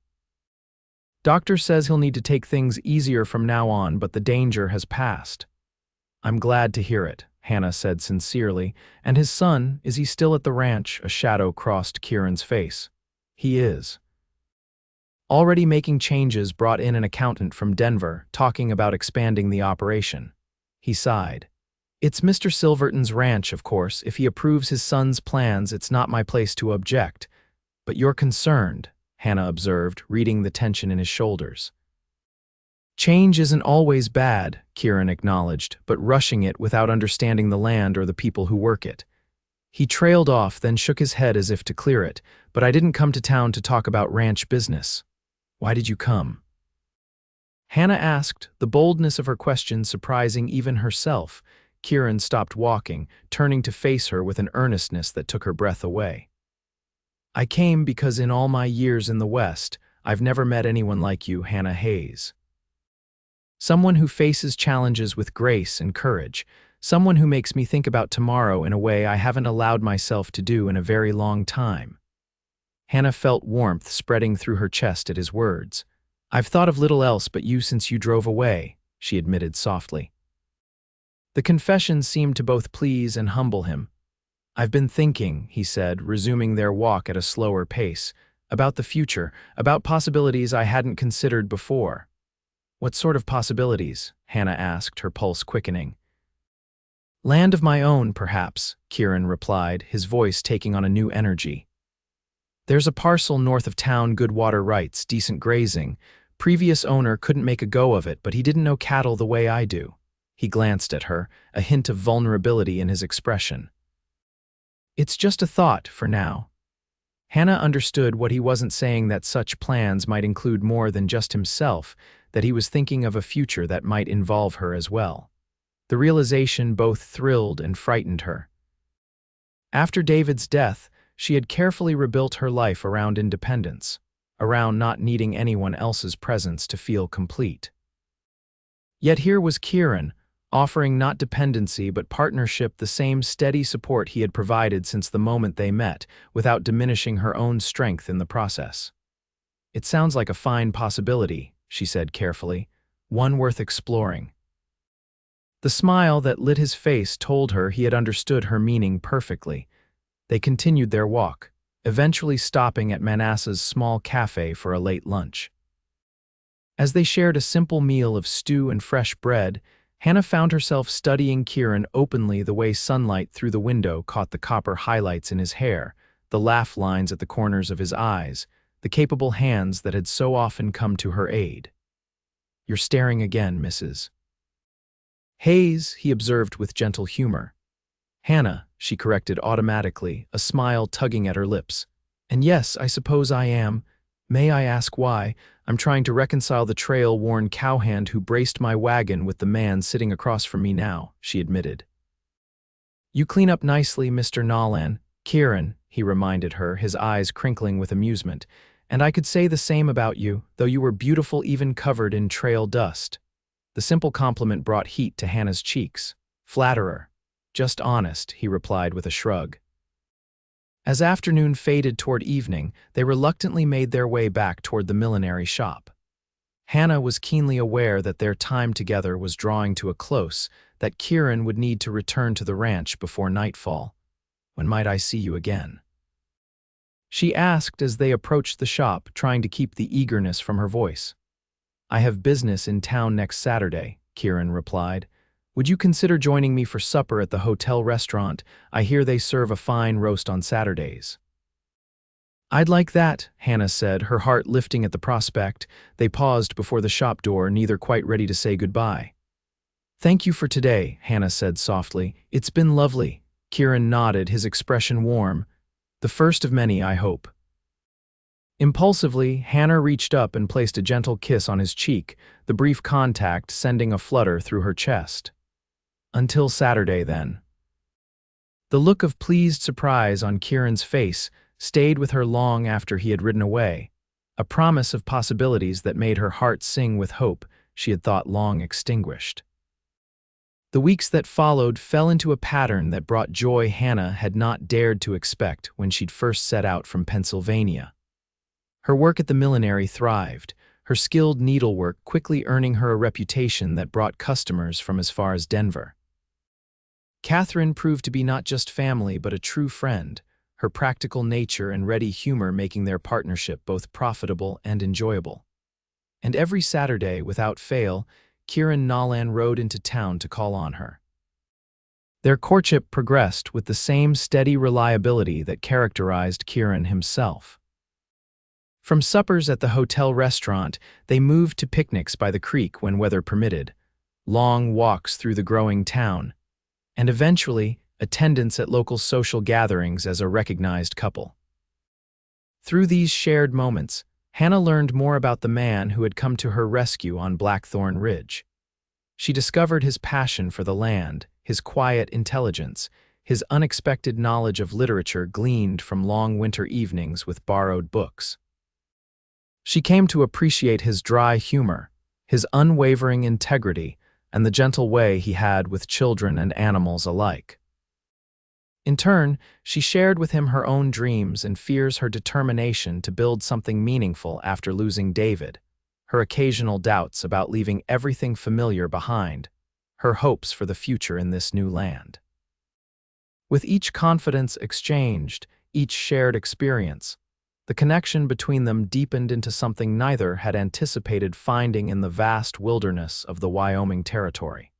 "Doctor says he'll need to take things easier from now on, but the danger has passed." "I'm glad to hear it," Hannah said sincerely. "And his son, is he still at the ranch?" A shadow crossed Kieran's face. "He is. Already making changes, brought in an accountant from Denver, talking about expanding the operation." He sighed. "It's Mr. Silverton's ranch, of course. If he approves his son's plans, it's not my place to object. But you're concerned," Hannah observed, reading the tension in his shoulders. "Change isn't always bad," Kieran acknowledged, "but rushing it without understanding the land or the people who work it." He trailed off, then shook his head as if to clear it. "But I didn't come to town to talk about ranch business." "Why did you come?" Hannah asked, the boldness of her question surprising even herself. Kieran stopped walking, turning to face her with an earnestness that took her breath away. "I came because in all my years in the West, I've never met anyone like you, Hannah Hayes. Someone who faces challenges with grace and courage. Someone who makes me think about tomorrow in a way I haven't allowed myself to do in a very long time." Hannah felt warmth spreading through her chest at his words. "I've thought of little else but you since you drove away," she admitted softly. The confession seemed to both please and humble him. "I've been thinking," he said, resuming their walk at a slower pace, "about the future, about possibilities I hadn't considered before." "What sort of possibilities?" Hannah asked, her pulse quickening. "Land of my own, perhaps," Kieran replied, his voice taking on a new energy. "There's a parcel north of town, good water rights, decent grazing. Previous owner couldn't make a go of it, but he didn't know cattle the way I do." He glanced at her, a hint of vulnerability in his expression. "It's just a thought, for now." Hannah understood what he wasn't saying, that such plans might include more than just himself, that he was thinking of a future that might involve her as well. The realization both thrilled and frightened her. After David's death, she had carefully rebuilt her life around independence, around not needing anyone else's presence to feel complete. Yet here was Kieran, offering not dependency but partnership, the same steady support he had provided since the moment they met, without diminishing her own strength in the process. "It sounds like a fine possibility," she said carefully, "one worth exploring." The smile that lit his face told her he had understood her meaning perfectly. They continued their walk, eventually stopping at Manassa's small cafe for a late lunch. As they shared a simple meal of stew and fresh bread, Hannah found herself studying Kieran openly, the way sunlight through the window caught the copper highlights in his hair, the laugh lines at the corners of his eyes, the capable hands that had so often come to her aid. "You're staring again, Mrs. Hayes," he observed with gentle humor. "Hannah," she corrected automatically, a smile tugging at her lips. "And yes, I suppose I am. May I ask why? I'm trying to reconcile the trail-worn cowhand who braced my wagon with the man sitting across from me now," she admitted. "You clean up nicely, Mr. Nolan." "Kieran," he reminded her, his eyes crinkling with amusement. "And I could say the same about you, though you were beautiful even covered in trail dust." The simple compliment brought heat to Hannah's cheeks. "Flatterer. Just honest," he replied with a shrug. As afternoon faded toward evening, they reluctantly made their way back toward the millinery shop. Hannah was keenly aware that their time together was drawing to a close, that Kieran would need to return to the ranch before nightfall. "When might I see you again?" she asked as they approached the shop, trying to keep the eagerness from her voice. "I have business in town next Saturday," Kieran replied. "Would you consider joining me for supper at the hotel restaurant? I hear they serve a fine roast on Saturdays." "I'd like that," Hannah said, her heart lifting at the prospect. They paused before the shop door, neither quite ready to say goodbye. "Thank you for today," Hannah said softly. "It's been lovely." Kieran nodded, his expression warm. "The first of many, I hope." Impulsively, Hannah reached up and placed a gentle kiss on his cheek, the brief contact sending a flutter through her chest. "Until Saturday, then." The look of pleased surprise on Kieran's face stayed with her long after he had ridden away, a promise of possibilities that made her heart sing with hope she had thought long extinguished. The weeks that followed fell into a pattern that brought joy Hannah had not dared to expect when she'd first set out from Pennsylvania. Her work at the millinery thrived, her skilled needlework quickly earning her a reputation that brought customers from as far as Denver. Catherine proved to be not just family but a true friend, her practical nature and ready humor making their partnership both profitable and enjoyable. And every Saturday, without fail, Kieran Nolan rode into town to call on her. Their courtship progressed with the same steady reliability that characterized Kieran himself. From suppers at the hotel restaurant, they moved to picnics by the creek when weather permitted, long walks through the growing town, and eventually attendance at local social gatherings as a recognized couple. Through these shared moments, Hannah learned more about the man who had come to her rescue on Blackthorn Ridge. She discovered his passion for the land, his quiet intelligence, his unexpected knowledge of literature gleaned from long winter evenings with borrowed books. She came to appreciate his dry humor, his unwavering integrity, and the gentle way he had with children and animals alike. In turn, she shared with him her own dreams and fears, her determination to build something meaningful after losing David, her occasional doubts about leaving everything familiar behind, her hopes for the future in this new land. With each confidence exchanged, each shared experience, the connection between them deepened into something neither had anticipated finding in the vast wilderness of the Wyoming Territory.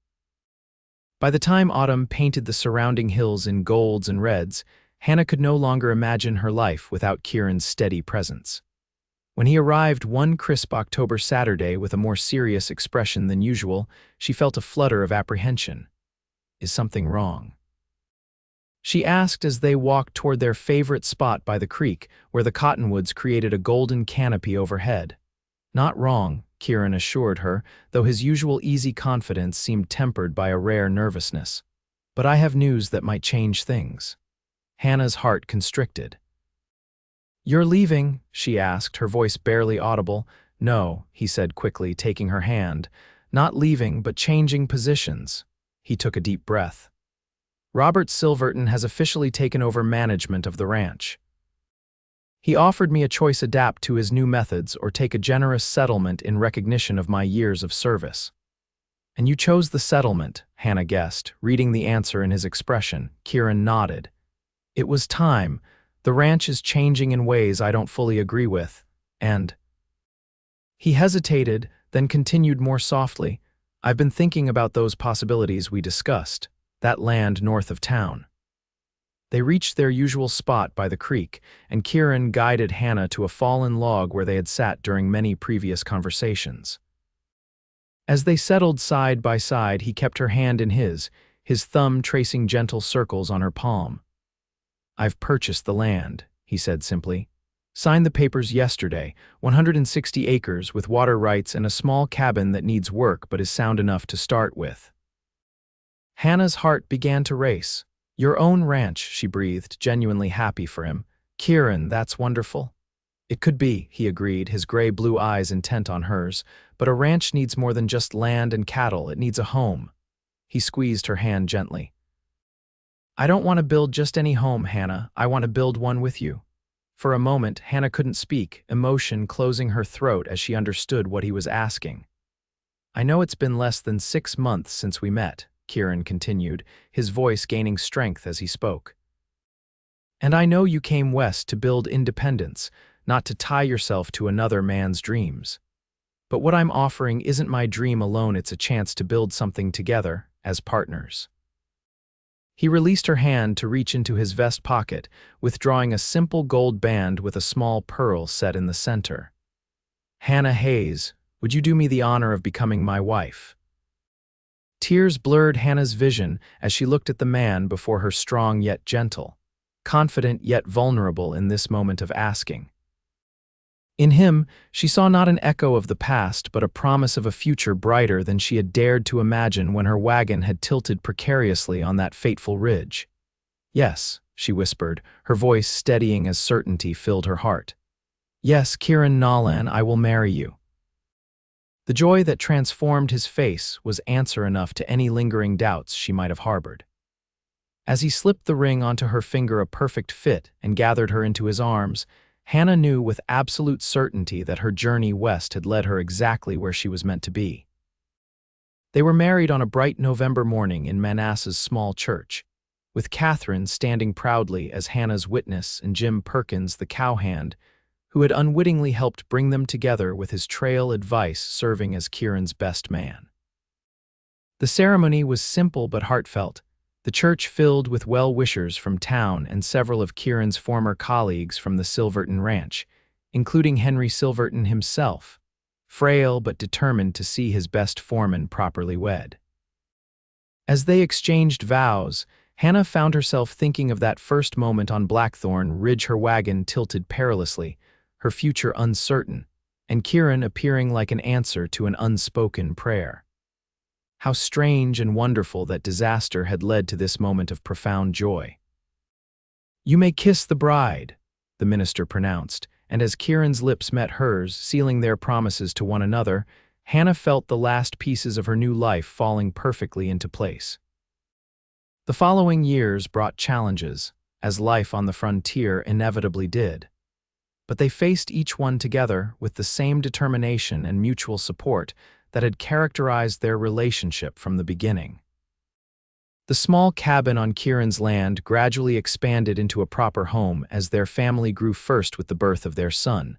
By the time autumn painted the surrounding hills in golds and reds, Hannah could no longer imagine her life without Kieran's steady presence. When he arrived one crisp October Saturday with a more serious expression than usual, she felt a flutter of apprehension. Is something wrong? She asked as they walked toward their favorite spot by the creek, where the cottonwoods created a golden canopy overhead. Not wrong, Kieran assured her, though his usual easy confidence seemed tempered by a rare nervousness. But I have news that might change things. Hannah's heart constricted. You're leaving? She asked, her voice barely audible. No, he said quickly, taking her hand. Not leaving, but changing positions. He took a deep breath. Robert Silverton has officially taken over management of the ranch. He offered me a choice: adapt to his new methods or take a generous settlement in recognition of my years of service. And you chose the settlement, Hannah guessed, reading the answer in his expression. Kieran nodded. It was time. The ranch is changing in ways I don't fully agree with, and... He hesitated, then continued more softly. I've been thinking about those possibilities we discussed, that land north of town. They reached their usual spot by the creek, and Kieran guided Hannah to a fallen log where they had sat during many previous conversations. As they settled side by side, he kept her hand in his thumb tracing gentle circles on her palm. I've purchased the land, he said simply. Signed the papers yesterday, 160 acres with water rights and a small cabin that needs work but is sound enough to start with. Hannah's heart began to race. Your own ranch, she breathed, genuinely happy for him. Kieran, that's wonderful. It could be, he agreed, his gray-blue eyes intent on hers, but a ranch needs more than just land and cattle, it needs a home. He squeezed her hand gently. I don't want to build just any home, Hannah. I want to build one with you. For a moment, Hannah couldn't speak, emotion closing her throat as she understood what he was asking. I know it's been less than 6 months since we met, Kieran continued, his voice gaining strength as he spoke. And I know you came west to build independence, not to tie yourself to another man's dreams. But what I'm offering isn't my dream alone, it's a chance to build something together, as partners. He released her hand to reach into his vest pocket, withdrawing a simple gold band with a small pearl set in the center. Hannah Hayes, would you do me the honor of becoming my wife? Tears blurred Hannah's vision as she looked at the man before her, strong yet gentle, confident yet vulnerable in this moment of asking. In him, she saw not an echo of the past, but a promise of a future brighter than she had dared to imagine when her wagon had tilted precariously on that fateful ridge. Yes, she whispered, her voice steadying as certainty filled her heart. Yes, Kieran Nolan, I will marry you. The joy that transformed his face was answer enough to any lingering doubts she might have harbored. As he slipped the ring onto her finger, a perfect fit, and gathered her into his arms, Hannah knew with absolute certainty that her journey west had led her exactly where she was meant to be. They were married on a bright November morning in Manassa's small church, with Catherine standing proudly as Hannah's witness and Jim Perkins, the cowhand, who had unwittingly helped bring them together with his trail advice serving as Kieran's best man. The ceremony was simple but heartfelt, the church filled with well-wishers from town and several of Kieran's former colleagues from the Silverton Ranch, including Henry Silverton himself, frail but determined to see his best foreman properly wed. As they exchanged vows, Hannah found herself thinking of that first moment on Blackthorn Ridge, her wagon tilted perilously, her future uncertain, and Kieran appearing like an answer to an unspoken prayer. How strange and wonderful that disaster had led to this moment of profound joy. "You may kiss the bride," the minister pronounced, and as Kieran's lips met hers, sealing their promises to one another, Hannah felt the last pieces of her new life falling perfectly into place. The following years brought challenges, as life on the frontier inevitably did. But they faced each one together with the same determination and mutual support that had characterized their relationship from the beginning. The small cabin on Kieran's land gradually expanded into a proper home as their family grew, first with the birth of their son,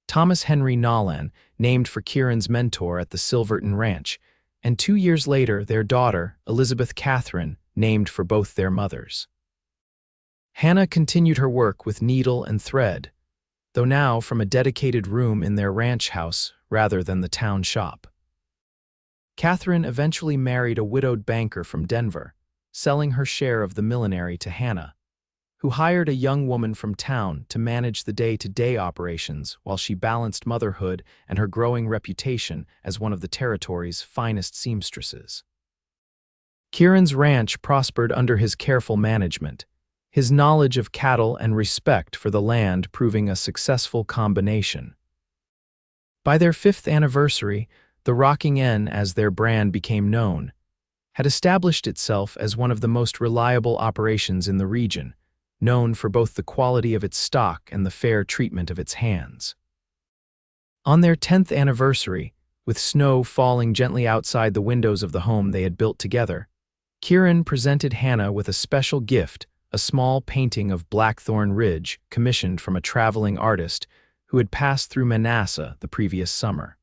Thomas Henry Nolan, named for Kieran's mentor at the Silverton Ranch, and 2 years later their daughter, Elizabeth Catherine, named for both their mothers. Hannah continued her work with needle and thread, though now from a dedicated room in their ranch house rather than the town shop. Catherine eventually married a widowed banker from Denver, selling her share of the millinery to Hannah, who hired a young woman from town to manage the day-to-day operations while she balanced motherhood and her growing reputation as one of the territory's finest seamstresses. Kieran's ranch prospered under his careful management, his knowledge of cattle and respect for the land proving a successful combination. By their 5th anniversary, the Rocking Inn, as their brand became known, had established itself as one of the most reliable operations in the region, known for both the quality of its stock and the fair treatment of its hands. On their 10th anniversary, with snow falling gently outside the windows of the home they had built together, Kieran presented Hannah with a special gift, a small painting of Blackthorn Ridge commissioned from a traveling artist who had passed through Manassa the previous summer.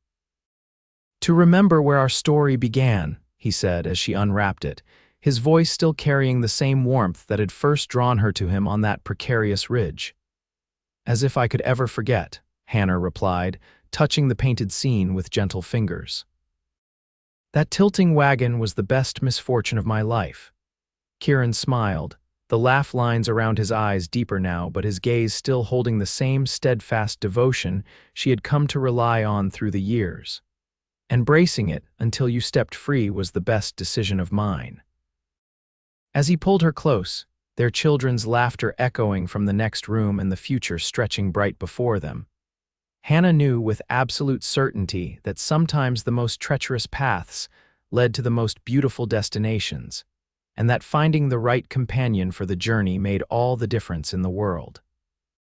"To remember where our story began," he said as she unwrapped it, his voice still carrying the same warmth that had first drawn her to him on that precarious ridge. "As if I could ever forget," Hannah replied, touching the painted scene with gentle fingers. "That tilting wagon was the best misfortune of my life." Kieran smiled, the laugh lines around his eyes deeper now, but his gaze still holding the same steadfast devotion she had come to rely on through the years. "Embracing it until you stepped free was the best decision of mine." As he pulled her close, their children's laughter echoing from the next room and the future stretching bright before them, Hannah knew with absolute certainty that sometimes the most treacherous paths led to the most beautiful destinations, and that finding the right companion for the journey made all the difference in the world.